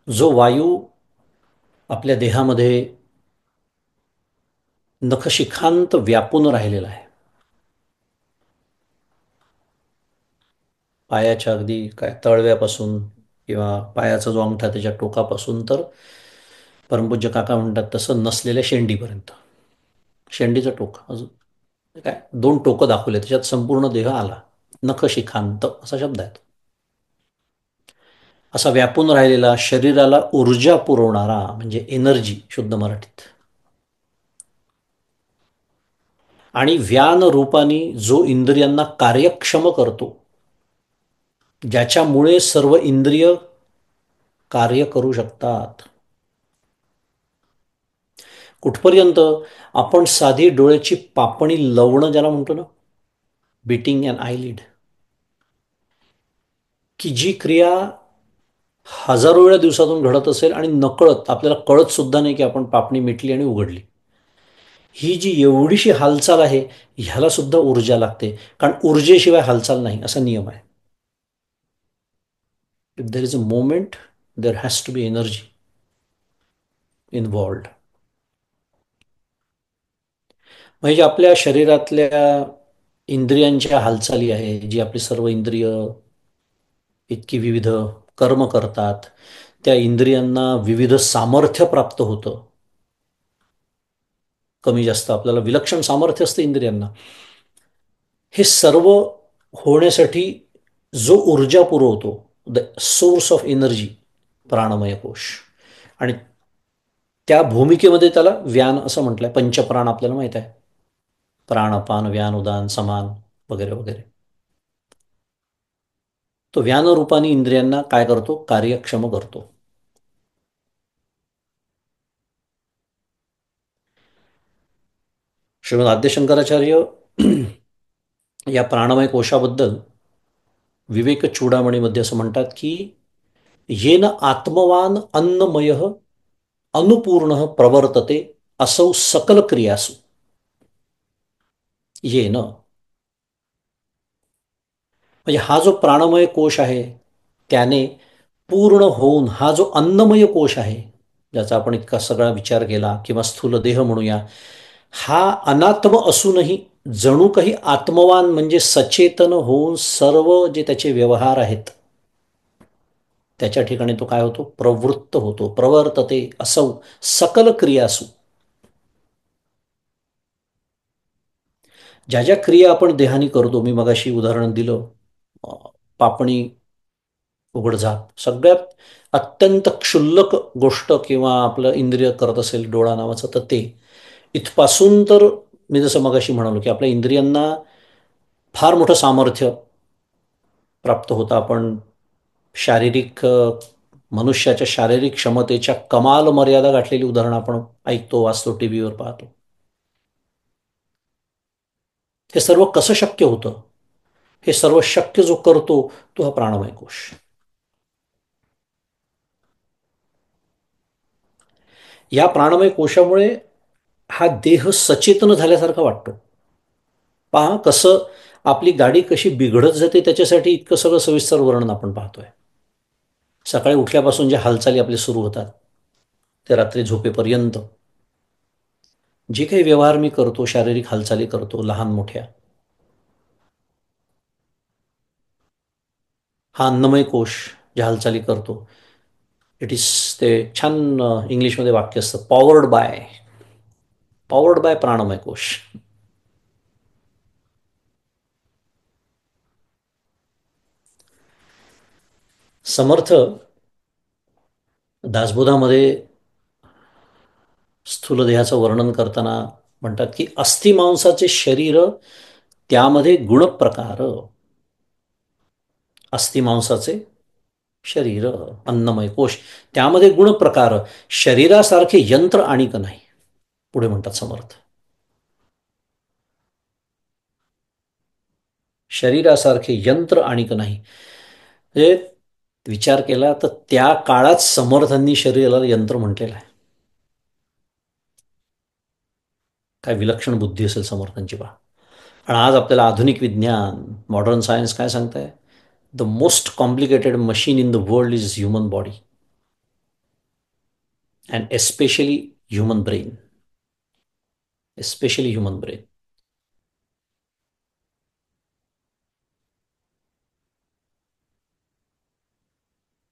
जो वायू आपल्या देहामध्ये नखशिखांत व्यापून राहिलेला आहे, पायाच्या अगदी काय तळव्यापासून किंवा पायाचा जो अंगठा त्याच्या टोकापासून तर परमपूज्य काका म्हणतात तसं नसलेल्या शेंडीपर्यंत. शेंडीचं टोक अजून काय 2 टोकं दाखवले, त्याच्यात संपूर्ण देह आला. नखशिखांत असा शब्द आहे. असा व्यापून राहिलेला, शरीराला ऊर्जा पुरवणारा, म्हणजे एनर्जी शुद्ध मराठीत, आणि व्यान रूपाने जो इंद्रियांना कार्यक्षम करतो, ज्याच्यामुळे सर्व इंद्रिय कार्य करू शकतात. कुठपर्यंत? आपण साधी डोळ्याची पापणी लवणं ज्याला म्हणतो ना, बीटिंग अँड आयलिड, की जी क्रिया हजारो वेळा दिवसातून घडत असेल आणि नकळत आपल्याला कळत सुद्धा नाही की आपण पापणी मिटली आणि उघडली, ही जी एवढीशी हालचाल आहे, ह्याला सुद्धा ऊर्जा लागते, कारण ऊर्जेशिवाय हालचाल नाही असा नियम आहे. If there is a moment, there has to be energy involved. म्हणजे आपल्या शरीरातल्या इंद्रियांच्या हालचाली आहे, जी आपली सर्व इंद्रिय इतकी विविध कर्म करतात, त्या इंद्रियांना विविध सामर्थ्य प्राप्त होतं. कमी जास्त आपल्याला विलक्षण सामर्थ्य असतं इंद्रियांना. हे सर्व होण्यासाठी जो ऊर्जा पुरवतो, द सोर्स ऑफ एनर्जी, प्राणमय कोश. आणि त्या भूमिकेमध्ये त्याला व्यान असं म्हटलंय. पंचप्राण आपल्याला माहित आहे, प्राणपान व्यान उदान समान वगैरे वगैरे. तो व्यान रूपाने इंद्रियांना काय करतो? कार्यक्षम करतो. श्रीमद आद्यशंकराचार्य या प्राणमय कोशाबद्दल विवेक चूडामणीमध्ये असं म्हणतात की येन आत्मवान अन्नमय अनुपूर्ण प्रवर्तते असौ सकल क्रियासु. येन म्हणजे हा जो प्राणमय कोश आहे त्याने पूर्ण होऊन हा जो अन्नमय कोश आहे, ज्याचा आपण इतका सगळा विचार केला, किंवा स्थूल देह म्हणूया, हा अनात्म असूनही जणू काही आत्मवान, म्हणजे सचेतन होऊन सर्व जे त्याचे व्यवहार आहेत त्याच्या ठिकाणी तो काय होतो? प्रवृत्त होतो. प्रवर्तते असौ सकल क्रियासु. ज्या ज्या क्रिया आपण देहाने करतो, मी मगाशी उदाहरण दिलं, अ, पापणी उघडझाप, सगळ्यात अत्यंत क्षुल्लक गोष्ट किंवा आपलं इंद्रिय करत असेल डोळा नावाचं, तर ते इथपासून तर मी जसं मगाशी म्हणालो की आपल्या इंद्रियांना फार मोठं सामर्थ्य प्राप्त होतं. आपण शारीरिक मनुष्याच्या शारीरिक क्षमतेच्या कमाल मर्यादा गाठलेली उदाहरणं आपण ऐकतो, वाचतो, टी व्हीवर पाहतो. हे सर्व कसं शक्य होतं? हे सर्व शक्य जो करतो तो हा प्राणमय कोश. या प्राणमय कोशामुळे हा देह सचेतन झाल्यासारखा वाटतो. पहा कसं आपली गाडी कशी बिघडत जाते, त्याच्यासाठी इतकं सगळं सविस्तर वर्णन आपण पाहतोय. सकाळी उठल्यापासून ज्या हालचाली आपले सुरू होतात ते रात्री झोपेपर्यंत, जे काही व्यवहार मी करतो, शारीरिक हालचाली करतो लहान मोठ्या, हा अन्नमय कोश ज्या हालचाली करतो, इट इज, ते छान इंग्लिशमध्ये वाक्य असतं, पॉवर्ड बाय प्राणमय कोश. समर्थ दासबोधामध्ये स्थूल देहाचं वर्णन करताना म्हणतात की अस्थिमांसाचे शरीर, त्यामध्ये गुणप्रकार. अस्थिमांसाचे शरीर, अन्नमय कोश, त्यामध्ये गुणप्रकार, शरीरासारखे यंत्र आणिक नाही. पुढे म्हणतात समर्थ, शरीरासारखे यंत्र आणिक नाही. म्हणजे विचार केला तर त्या काळात समर्थांनी शरीराला यंत्र म्हटलेलं आहे. काय विलक्षण बुद्धी असेल समर्थांची पहा. आणि आज आपल्याला आधुनिक विज्ञान, मॉडर्न सायन्स काय सांगताय? The most complicated machine in the world is human body and especially human brain. Especially human brain.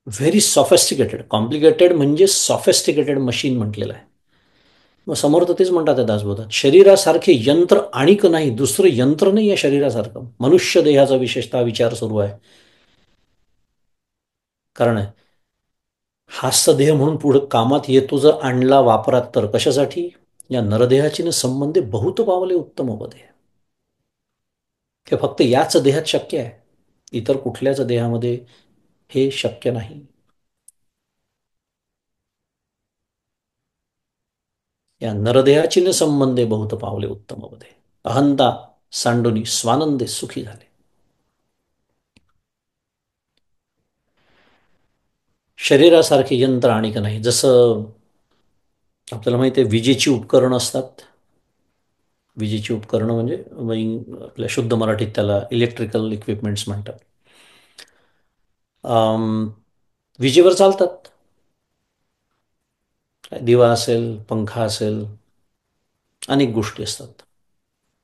Very sophisticated, complicated म्हणजे सॉफेस्टिकेटेड मशीन म्हटलेलं आहे. मग समर्थ तेच म्हणतात त्या दासबोधात, शरीरासारखे यंत्र आणिक नाही. दुसरं यंत्र नाही आहे शरीरासारखं. मनुष्य देहाचा विशेषतः विचार सुरू आहे. कारण हास्य देह म्हणून पुढे कामात येतो जर आणला वापरात, तर कशासाठी? या नरदेहाची न संबंधी बहुत पावले उत्तम पदे. हे फक्त याच देहात शक्य आहे, इतर कुठल्याच देहामध्ये हे शक्य नाही. या नरदेहाची न संबंधे बहुत पावले उत्तम पदे. अहंता सांडुनी स्वानंदे सुखी झाले. शरीरासारखे यंत्र आणिक नाही. जसं आपल्याला माहिती आहे विजेची उपकरणं असतात. विजेची उपकरणं म्हणजे आपल्या शुद्ध मराठीत त्याला इलेक्ट्रिकल इक्विपमेंट्स म्हणतात. विजेवर चालतात. दिवा असेल, पंखा असेल, अनेक गोष्टी असतात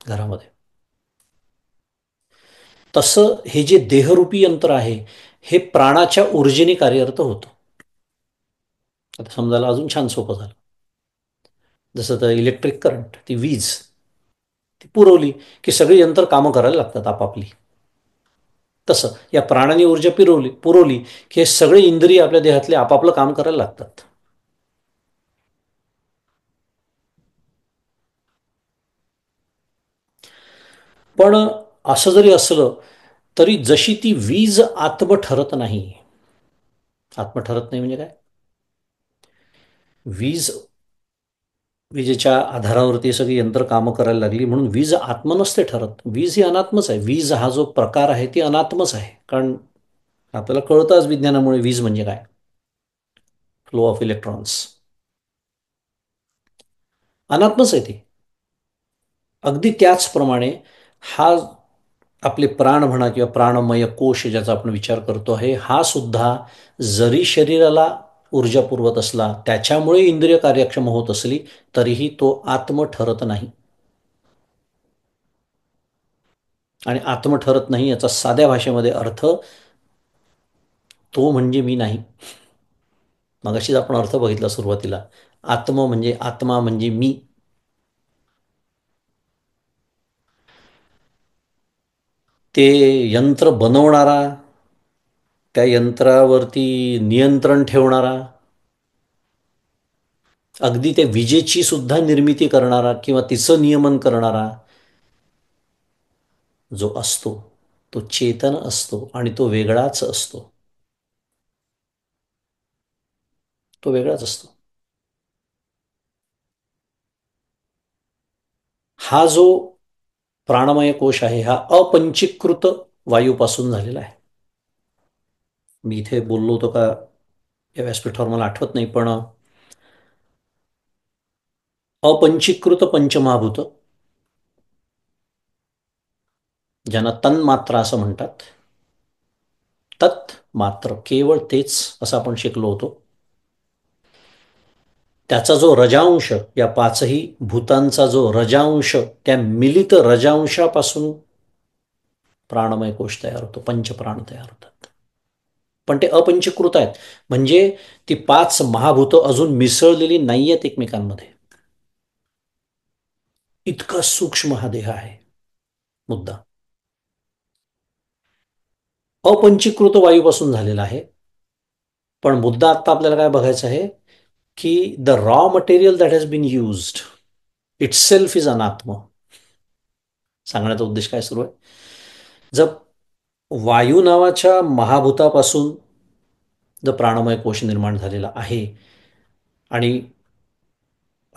घरामध्ये. तसं हे जे देहरूपी यंत्र आहे, हे प्राणाच्या ऊर्जेने कार्यरत होतं. आता समजायला अजून छान सोपं झालं. जसं तर इलेक्ट्रिक करंट, ती वीज, ती पुरवली की सगळी यंत्र कामं करायला लागतात आपापली. तसं या प्राणाने ऊर्जा पुरवली की हे सगळे इंद्रिय आपल्या देहातले आपापलं काम करायला लागतात. पण असं जरी असलं तरी जशी ती वीज आत्म ठरत नाही. आत्म ठरत नाही म्हणजे काय? वीज विजेच्या आधारावरती सगळी यंत्र कामं करायला लागली म्हणून वीज आत्म नसते ठरत. वीज ही अनात्मच आहे. वीज हा जो प्रकार आहे ती अनात्मच आहे. कारण आपल्याला कळतंच विज्ञानामुळे वीज म्हणजे काय. फ्लो ऑफ इलेक्ट्रॉन्स, अनात्मच आहे ती. अगदी त्याचप्रमाणे हा आपले प्राण म्हणा किंवा प्राणमय कोश ज्याचा आपण विचार करतो आहे, हा सुद्धा जरी शरीराला ऊर्जा पुरवत असला, त्याच्यामुळे इंद्रिय कार्यक्षम होत असली, तरीही तो आत्म ठरत नाही. आणि आत्म ठरत नाही याचा साध्या भाषेमध्ये अर्थ, तो म्हणजे मी नाही. मगाशीच आपण अर्थ बघितला सुरुवातीला. आत्म म्हणजे आत्मा म्हणजे मी. ते यंत्र बनवणारा, त्या यंत्रावरती नियंत्रण ठेवणारा, अगदी त्या विजेची सुद्धा निर्मिती करणारा किंवा तिचं नियमन करणारा जो असतो तो चेतन असतो आणि तो वेगळाच असतो. तो वेगळाच असतो. हा जो प्राणमय कोश आहे हा अपंचीकृत वायूपासून झालेला आहे. मी इथे बोललो होतो का या व्यासपीठावर मला आठवत नाही, पण अपंचीकृत पंचमहाभूत, ज्यांना तन्मात्रा असं म्हणतात, तत् मात्र केवळ तेच असं आपण शिकलो होतो. त्याचा जो रजांश, या पाचही भूतांचा जो रजांश, त्या मिलित रजांशापासून प्राणमय कोश तयार होतो, पंचप्राण तयार होतात. पण ते अपंचीकृत आहेत, म्हणजे ती पाच महाभूत अजून मिसळलेली नाही आहेत एकमेकांमध्ये. इतका सूक्ष्म हा देह आहे. मुद्दा अपंचीकृत वायूपासून झालेला आहे. पण मुद्दा आता आपल्याला काय बघायचा आहे की the raw material that has been used itself is अनात्म. सांगण्याचा उद्देश काय सुरू आहे, जर वायू नावाच्या महाभूतापासून जो प्राणमय कोश निर्माण झालेला आहे आणि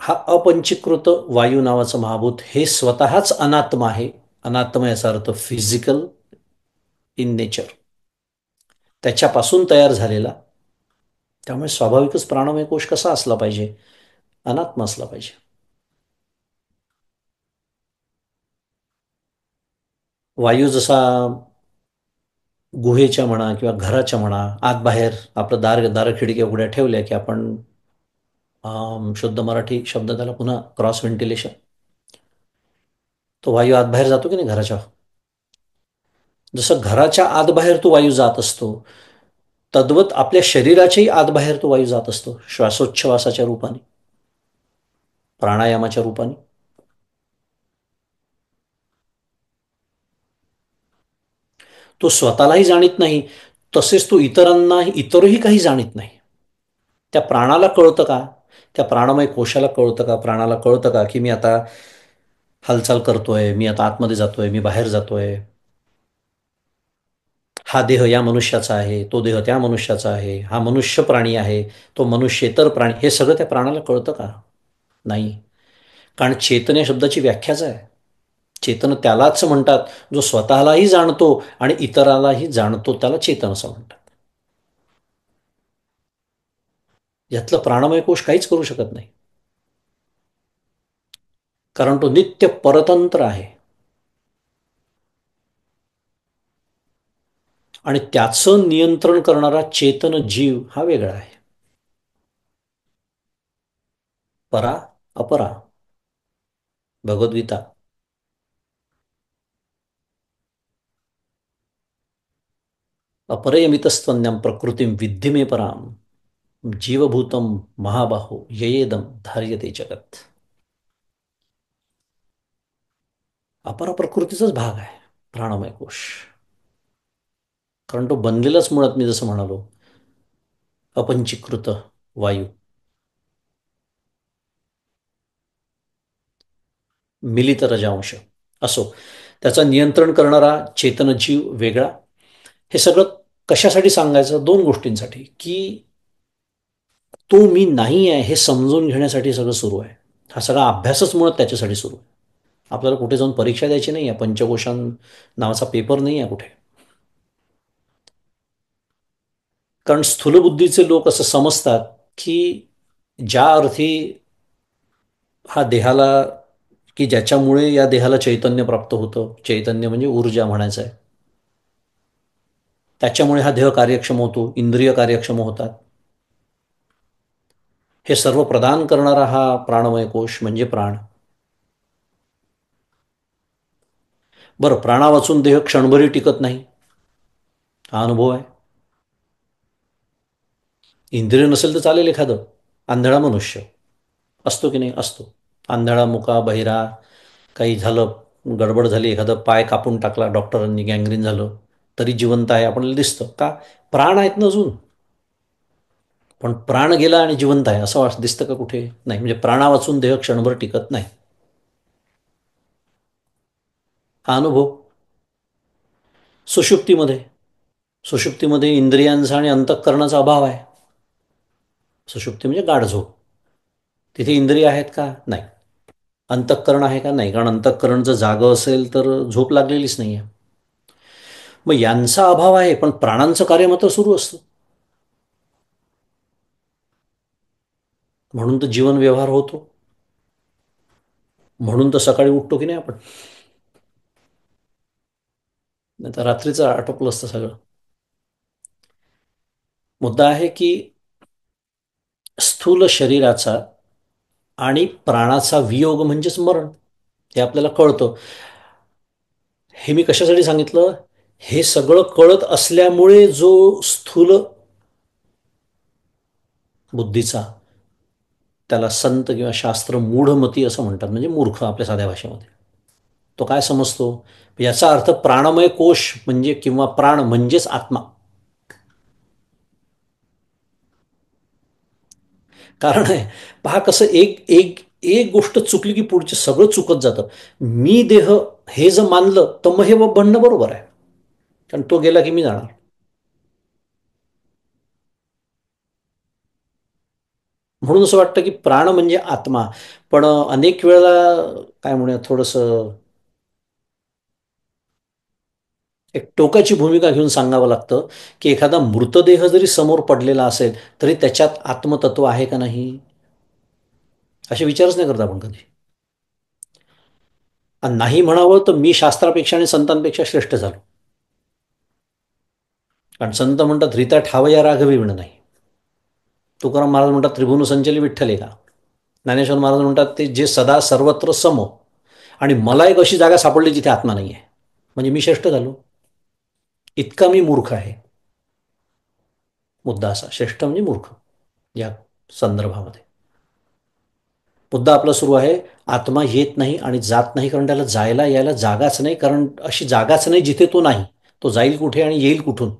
हा अपंचीकृत वायू नावाचं महाभूत हे स्वतःच अनात्म आहे. अनात्म याचा अर्थ फिजिकल इन नेचर, त्याच्यापासून तयार झालेला. त्यामुळे स्वाभाविकच प्राणमय कोश कसा असला पाहिजे, अनात्म असला पाहिजे. वायू जसा गुहेच्या म्हणा किंवा घराच्या म्हणा आत बाहेर आपलं दार खिडक्या उघड्या ठेवल्या की आपण शुद्ध मराठी शब्द त्याला पुन्हा क्रॉस व्हेंटिलेशन, तो वायू आत बाहेर जातो की नाही घराच्या. जसं घराच्या आत बाहेर तो वायू जात असतो, तद्वत आपल्या शरीराच्याही आत बाहेर तो वायू जात असतो, श्वासोच्छवासाच्या रूपाने, प्राणायामाच्या रूपाने. तो स्वतःलाही जाणीत नाही, तसेच तो इतरांना इतरही काही जाणीत नाही. त्या प्राणाला कळतं का, त्या प्राणमय कोशाला कळतं का, प्राणाला कळतं का की मी आता हालचाल करतोय, मी आता आतमध्ये जातोय, मी बाहेर जातोय, हा देह या मनुष्याचा आहे, तो देह त्या मनुष्याचा आहे, हा मनुष्य प्राणी आहे, तो मनुष्येतर प्राणी, हे सगळं त्या प्राणाला कळतं का? नाही. कारण चेतन या शब्दाची व्याख्याच आहे. चेतन त्यालाच म्हणतात जो स्वतःलाही जाणतो आणि इतरालाही जाणतो, त्याला चेतन असं म्हणतात. यातलं प्राणमय कोश काहीच करू शकत नाही, कारण तो नित्य परतंत्र आहे. आणि त्याचं नियंत्रण करणारा चेतन जीव हा वेगळा आहे. परा अपरा, भगवद्गीता. अपरयमितस्त्वन्यम प्रकृतीम विद्धि मे पराम जीवभूतम महाबाहो ययेदम धार्यते जगत. अपर प्रकृतीचाच भाग आहे प्राणमय कोश, कारण तो बनलेलाच मुळात मी जसं म्हणालो अपंचीकृत वायू, मिलित रजांश असो, त्याचं नियंत्रण करणारा चेतन जीव वेगळा. हे सगळं कशासाठी सांगायचं, दोन गोष्टींसाठी, की तो मी नाही आहे हे समजून घेण्यासाठी सगळं सुरू आहे. हा सगळा अभ्यासच मुळात त्याच्यासाठी सुरू आहे. आपल्याला कुठे जाऊन परीक्षा द्यायची नाही आहे, पंचकोशां नावाचा पेपर नाही आहे कुठे. कारण स्थूलबुद्धीचे लोक असं समजतात की ज्या अर्थी हा देहाला, की ज्याच्यामुळे या देहाला चैतन्य प्राप्त होतं, चैतन्य म्हणजे ऊर्जा म्हणायचं आहे, त्याच्यामुळे हा देह कार्यक्षम होतो, इंद्रिय कार्यक्षम होतात, हे सर्व प्रदान करणारा हा प्राणमय कोश म्हणजे प्राण. बरं, प्राणा वाचून देह क्षणभरी टिकत नाही, हा अनुभव आहे. इंद्रिय नसेल तर चालेल, एखादं आंधळा मनुष्य असतो की नाही, असतो. आंधळा, मुका, बहिरा, काही झालं गडबड झाली, एखादं पाय कापून टाकला डॉक्टरांनी, गँग्रीन झालं, तरी जिवंत आहे आपल्याला दिसतं का? प्राण आहेत ना अजून. पण प्राण गेला आणि जिवंत आहे असं दिसतं का कुठे? नाही. म्हणजे प्राणा वाचून देह क्षणभर टिकत नाही. हा अनुभव सुषुप्तीमध्ये. सुषुप्तीमध्ये इंद्रियांचा आणि अंतःकरणाचा अभाव आहे. सुषुप्ती म्हणजे गाढ झोप. तिथे इंद्रिय आहेत का? नाही. अंतःकरण आहे का? नाही. कारण अंतःकरण जर जागं असेल तर झोप लागलेलीच नाही आहे. मग यांचा अभाव आहे, पण प्राणांचं कार्य मात्र सुरू असतं. म्हणून तर जीवन व्यवहार होतो. म्हणून तर सकाळी उठतो की नाही आपण. नाही तर रात्रीचं आटोपलं असतं सगळं. मुद्दा आहे की स्थूल शरीराचा आणि प्राणाचा वियोग म्हणजेच मरण, हे आपल्याला कळतं. हे मी कशासाठी सांगितलं? हे सगळं कळत असल्यामुळे जो स्थूल बुद्धीचा, त्याला संत किंवा शास्त्र मूढमती असं म्हणतात, म्हणजे मूर्ख आपल्या साध्या भाषेमध्ये. तो काय समजतो? याचा अर्थ प्राणमय कोश म्हणजे किंवा प्राण म्हणजेच आत्मा. कारण आहे, पहा कसं एक एक एक गोष्ट चुकली की पुढचे सगळं चुकत जातं. मी देह हे जर मानलं तर मग हे बनणं बरोबर आहे. कारण तो गेला की मी जाणार. म्हणून असं वाटतं की प्राण म्हणजे आत्मा. पण अनेक वेळेला काय म्हणूया, थोडंसं एक टोकाची भूमिका घेऊन सांगावं लागतं की एखादा मृतदेह जरी समोर पडलेला असेल तरी त्याच्यात आत्मतत्व आहे का नाही, असे विचारच नाही करत आपण कधी. आणि नाही म्हणावं तर मी शास्त्रापेक्षा आणि संतांपेक्षा श्रेष्ठ झालो. कारण संत म्हणतात रीता ठावया राघवी विण नाही. तुकाराम महाराज म्हणतात त्रिभुवन संचली विठ्ठल का. ज्ञानेश्वर महाराज म्हणतात ते जे सदा सर्वत्र सम. आणि मला एक अशी जागा सापडली जिथे आत्मा नाही आहे, म्हणजे मी श्रेष्ठ झालो. इतका मी मूर्ख आहे. मुद्दा असा, श्रेष्ठ म्हणजे मूर्ख या संदर्भामध्ये. मुद्दा आपला सुरू आहे, आत्मा येत नाही आणि जात नाही कारण त्याला जायला यायला जागाच नाही. कारण अशी जागाच नाही जिथे तो नाही. तो जाईल कुठे आणि येईल कुठून?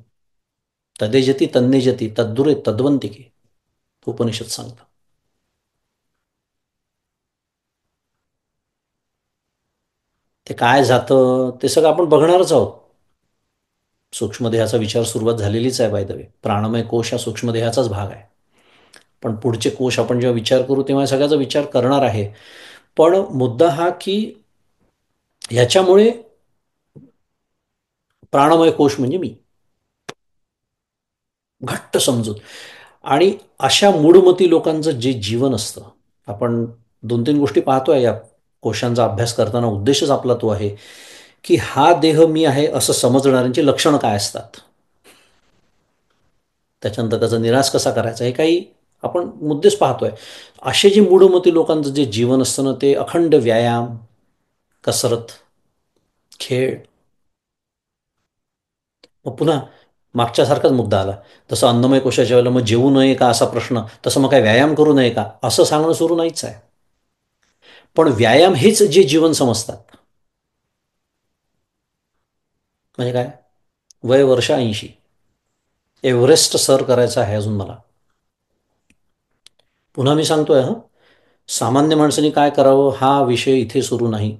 तदेजती तन्नेजती तद्दुरे तद्वंतिके, उपनिषद सांगतं. ते काय जातं ते सगळं आपण बघणारच आहोत. सूक्ष्मदेहाचा विचार सुरुवात झालेलीच आहे बाय द वे. प्राणमय कोश हा सूक्ष्मदेहाचाच भाग आहे. पण पुढचे कोश आपण जेव्हा विचार करू तेव्हा सगळ्याचा विचार करणार आहे. पण मुद्दा हा की ह्याच्यामुळे प्राणमय कोश म्हणजे मी, घट्ट समजून. आणि अशा मूढमती लोकांचं जे जीवन असतं, आपण दोन तीन गोष्टी पाहतोय या कोशांचा अभ्यास करताना. उद्देशच आपला तो आहे की हा देह मी आहे असं समजणाऱ्यांची लक्षणं काय असतात, त्याच्यानंतर त्याचा निराश कसा करायचा, हे काही आपण मुद्देच पाहतोय. असे जे मूढमती लोकांचं जे जीवन असतं ना, ते अखंड व्यायाम, कसरत, खेळ. मग पुन्हा मागच्यासारखाच मुद्दा आला. जसं अन्नमय कोशाच्या वेळेला मग जेवू नये का असा प्रश्न, तसं मग काय व्यायाम करू नये का असं सांगणं सुरू नाहीच आहे. पण व्यायाम हेच जे जीवन समजतात. म्हणजे काय? वय वर्ष 80, एव्हरेस्ट सर करायचं आहे अजून मला. पुन्हा मी सांगतोय, सामान्य माणसाने काय करावं हा विषय इथे सुरू नाही.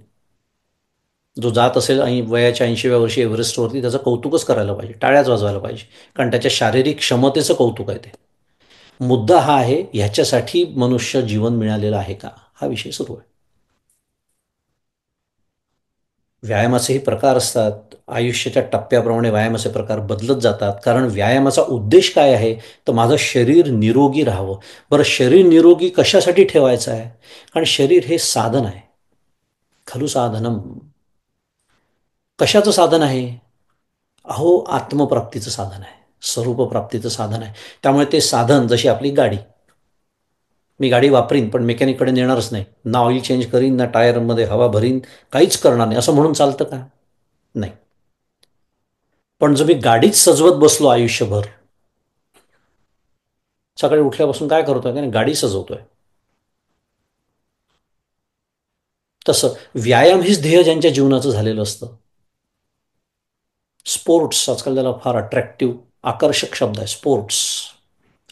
जो जात असेल आणि वयाच्या 80व्या वर्षी एव्हरेस्टवरती, त्याचं कौतुकच करायला पाहिजे, टाळ्याच वाजवायला पाहिजे. कारण त्याच्या शारीरिक क्षमतेचं कौतुक आहे ते. मुद्दा हा आहे, ह्याच्यासाठी मनुष्य जीवन मिळालेलं आहे का, हा विषय सुरू आहे. व्यायामाचेही प्रकार असतात. आयुष्याच्या टप्प्याप्रमाणे व्यायामाचे प्रकार बदलत जातात. कारण व्यायामाचा उद्देश काय आहे, तर माझं शरीर निरोगी राहावं. बरं, शरीर निरोगी कशासाठी ठेवायचं आहे? कारण शरीर हे साधन आहे. खलु साधनम. कशाचं साधन आहे? अहो, आत्मप्राप्तीचं साधन आहे, स्वरूपप्राप्तीचं साधन आहे. त्यामुळे ते साधन, जशी आपली गाडी, मी गाडी वापरीन पण मेकॅनिककडे नेणारच नाही, ना ऑइल चेंज करीन, ना टायरमध्ये हवा भरीन, काहीच करणार नाही असं म्हणून चालतं का? नाही. पण जर मी गाडीच सजवत बसलो आयुष्यभर, सकाळी उठल्यापासून काय करतोय? काय गाडी सजवतोय. तसं व्यायाम हेच ध्येय ज्यांच्या जीवनाचं झालेलं असतं. स्पोर्ट्स आजकाल त्याला फार अट्रॅक्टिव्ह आकर्षक शब्द आहे, स्पोर्ट्स.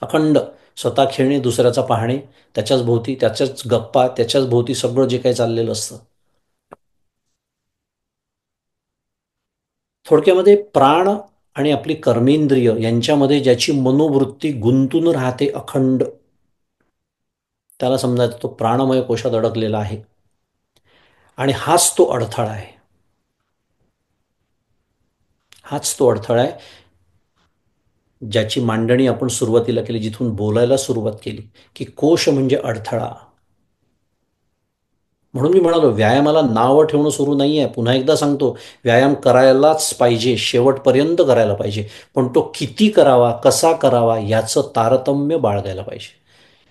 अखंड स्वतः खेळणे, दुसऱ्याचा पाहणे, त्याच्याच भोवती त्याच्याच गप्पा, त्याच्याच भोवती सगळं जे काही चाललेलं असतं. थोडक्यामध्ये प्राण आणि आपली कर्मेंद्रिय यांच्यामध्ये ज्याची मनोवृत्ती गुंतून राहते अखंड, त्याला समजायचं तो प्राणमय कोशात अडकलेला आहे. आणि हाच तो अडथळा आहे. हाच तो अडथळा आहे ज्याची मांडणी आपण सुरुवातीला केली, जिथून बोलायला सुरुवात केली, की कोश म्हणजे अडथळा. म्हणून मी म्हणालो व्यायामाला नावं ठेवणं सुरू नाही आहे. पुन्हा एकदा सांगतो, व्यायाम करायलाच पाहिजे, शेवटपर्यंत करायला पाहिजे. पण तो किती करावा, कसा करावा याचं तारतम्य बाळगायला पाहिजे.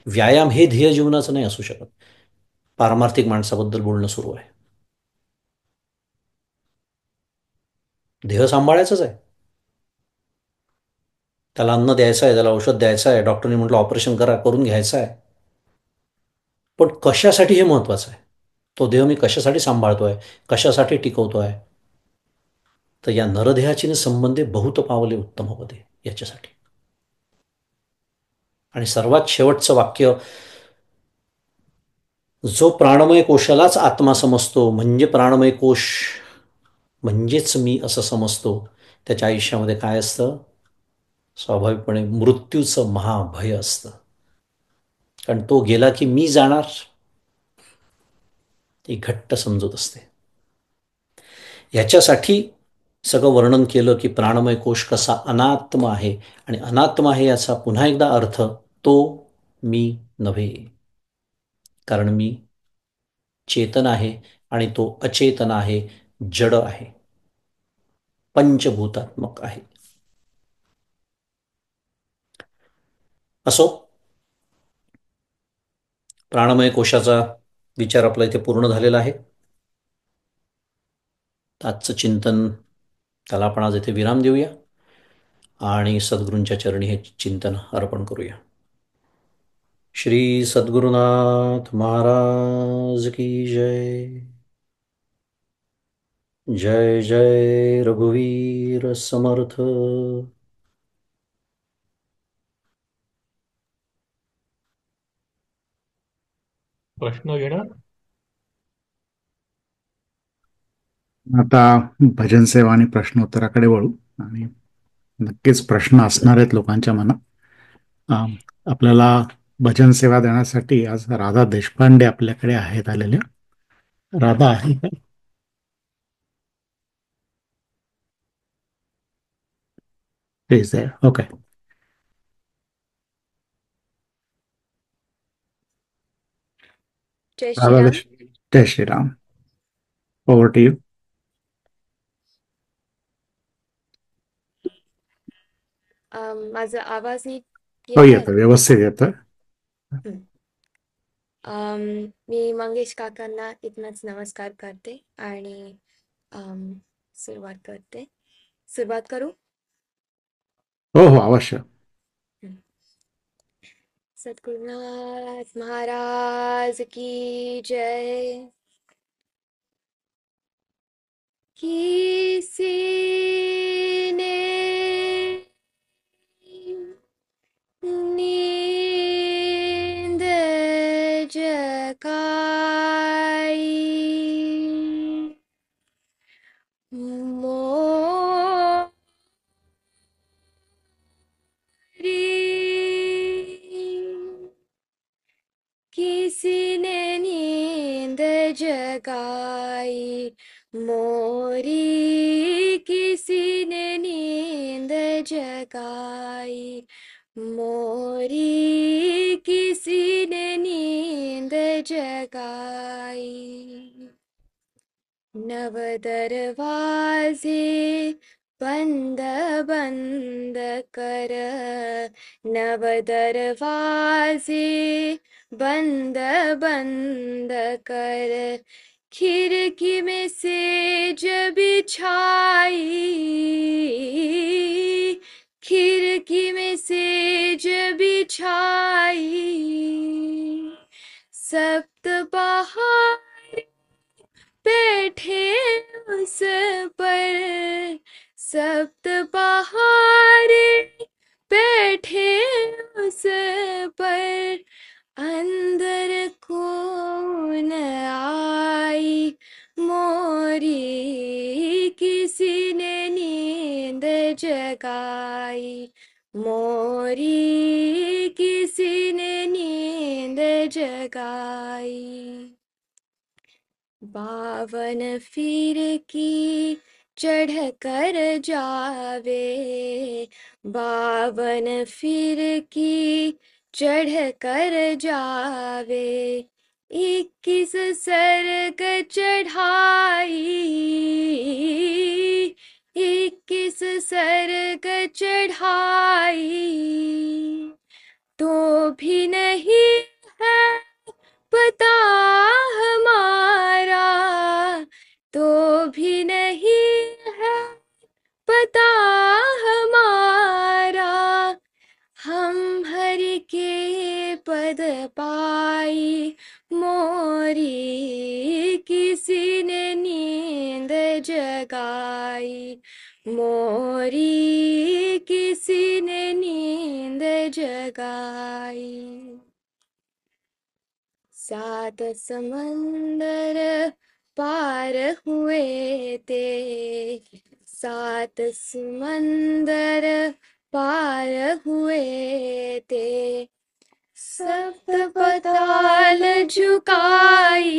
व्यायाम हे ध्येय जीवनाचं नाही असू शकत. पारमार्थिक माणसाबद्दल बोलणं सुरू आहे. ध्येय सांभाळायचंच आहे. त्याला अन्न द्यायचं आहे, त्याला औषध द्यायचं आहे, डॉक्टरने म्हटलं ऑपरेशन करा, करून घ्यायचं आहे. पण कशासाठी हे महत्वाचं आहे. तो देह मी कशासाठी सांभाळतोय, कशासाठी टिकवतोय. तर या नरदेहाची संबंधे बहुत पावले उत्तम पदे याच्यासाठी. आणि सर्वात शेवटचं वाक्य, जो प्राणमय कोशालाच आत्मा समजतो, म्हणजे प्राणमय कोश म्हणजेच मी असं समजतो, त्याच्या आयुष्यामध्ये काय असतं, स्वाभाविकपणे मृत्यूचं महाभय असतं. कारण तो गेला की मी जाणार, ही घट्ट समजूत असते. ह्याच्यासाठी सगळं वर्णन केलं की प्राणमय कोश कसा अनात्म आहे. आणि अनात्म आहे याचा पुन्हा एकदा अर्थ, तो मी नव्हे. कारण मी चेतन आहे आणि तो अचेतन आहे, जड आहे, पंचभूतात्मक आहे. असो, प्राणमय कोशाचा विचार आपला इथे पूर्ण झालेला आहे. आजचं चिंतन, त्याला आपण आज इथे विराम देऊया आणि सद्गुरूंच्या चरणी हे चिंतन अर्पण करूया. श्री सद्गुरुनाथ महाराज की जय. जय जय रघुवीर समर्थ. प्रश्न घेणार. आता भजन सेवा आणि प्रश्नोत्तराकडे वळू. आणि नक्कीच प्रश्न असणार आहेत लोकांच्या मनात. आपल्याला भजन सेवा देण्यासाठी आज राधा देशपांडे आपल्याकडे आहेत आलेल्या. राधा आहे का? प्लीज आहे. ओके. जय राधा श्रीराम. जय श्रीराम. Over to you. माझा आवाज नीट हो, येत आहे? येतं, व्यवस्थित येतं. हं. मी मंगेश काकांना इथनच नमस्कार करते आणि सुरुवात करू. हो हो, अवश्य. सद्गुरुनाथ महाराज की जय. किसी ने नींद जगाई, किसी ने नींद जगाई मोरी, किसी ने नींद जगाई मोरी, किसी ने नींद जगाई. नव दरवाजे बंद बंद कर, नव दरवाजे बंद बंद कर, खिड़की में से जब बिछाई, खिड़की में से जब बिछाई, सप्तपहार बैठे उस पर सप्त पहाड़े, बैठे उस पर अंदर को न आई मोरी, किसी ने नींद जगाई मोरी, किसी ने नींद जगाई। बावन फिर की चढ़ कर जावे, बावन फिर की चढ़ कर जावे, 21 सर्ग चढ़ाई, 21 सर्ग चढ़ाई, तो भी नहीं है पता हमारा, तो भी नहीं है पता हमारा, हम हरि के पद पाई मोरी, किसी ने नींद जगाई मोरी, किसी ने नींद जगाई। 7 समंदर पार हुए ते, 7 समंदर पार हुए ते, सप्त पताल झुकाई,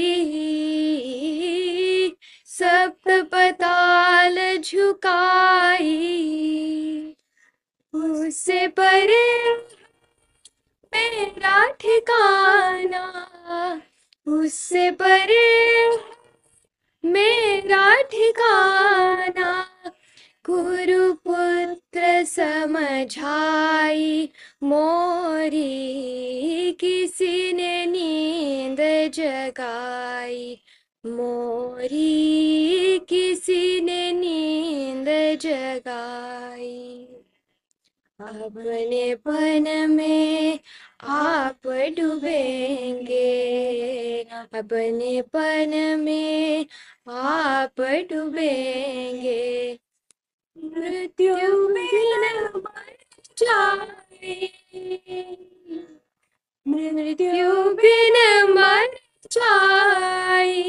सप्त पताल झुकाई, उससे परे मेरा ठिकाना, उससे परे मेरा ठिकाना, गुरुपुत्र समझाई मोरी, किसी ने नींद जगाई मोरी, किसी ने नींद जगाई। अपने पन में आप डूबेंगे, अपने पन में आप डूबेंगे, मृत्यु बिन मर जाए, मृत्यु बिन मर जाए,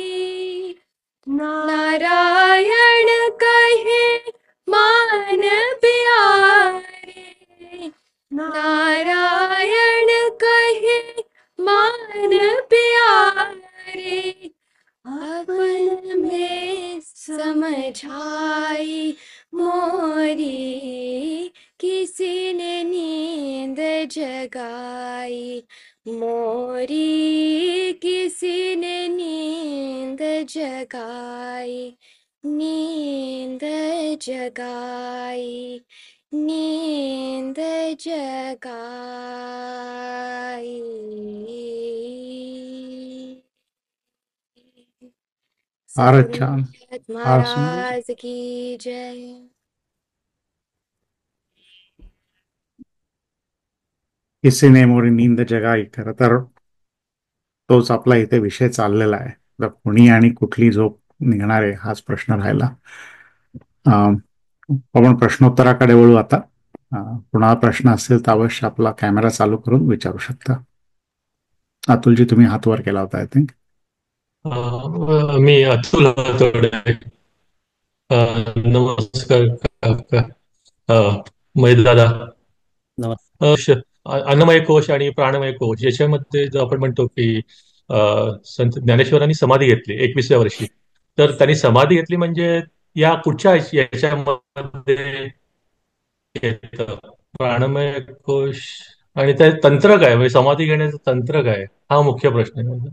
नारायण कहे मान प्यारे, नारायण कहे मान प्यारे, अपन में समझाई मोरी, किसी ने नींद जगाई मोरी, किसी ने नींद जगाई, नींद जगाई, नींद जगाई। फारच सद्गुरु छान, नाथ फार सुंदर. महाराज की जय। किसीने मोरी नींद जगाई. खरं तर तोच आपला इथे विषय चाललेला आहे. तर कुणी आणि कुठली झोप निघणार आहे हाच प्रश्न राहिला. आपण प्रश्नोत्तराकडे वळू आता. कुणाला प्रश्न असेल तर अवश्य आपला कॅमेरा चालू करून विचारू शकता. अतुलजी, तुम्ही हात वर केला होता आय थिंक. मी अतुल हातोडे. नमस्कार काका. महेश दादा. अन्नमय कोश आणि प्राणमय कोश याच्यामध्ये जो आपण म्हणतो की संत ज्ञानेश्वरांनी समाधी घेतली 21व्या वर्षी, तर त्यांनी समाधी घेतली म्हणजे या कुठच्या याच्यामध्ये येतं प्राणमय कोश, आणि ते तंत्र काय, म्हणजे समाधी घेण्याचं तंत्र काय, हा मुख्य प्रश्न आहे माझा.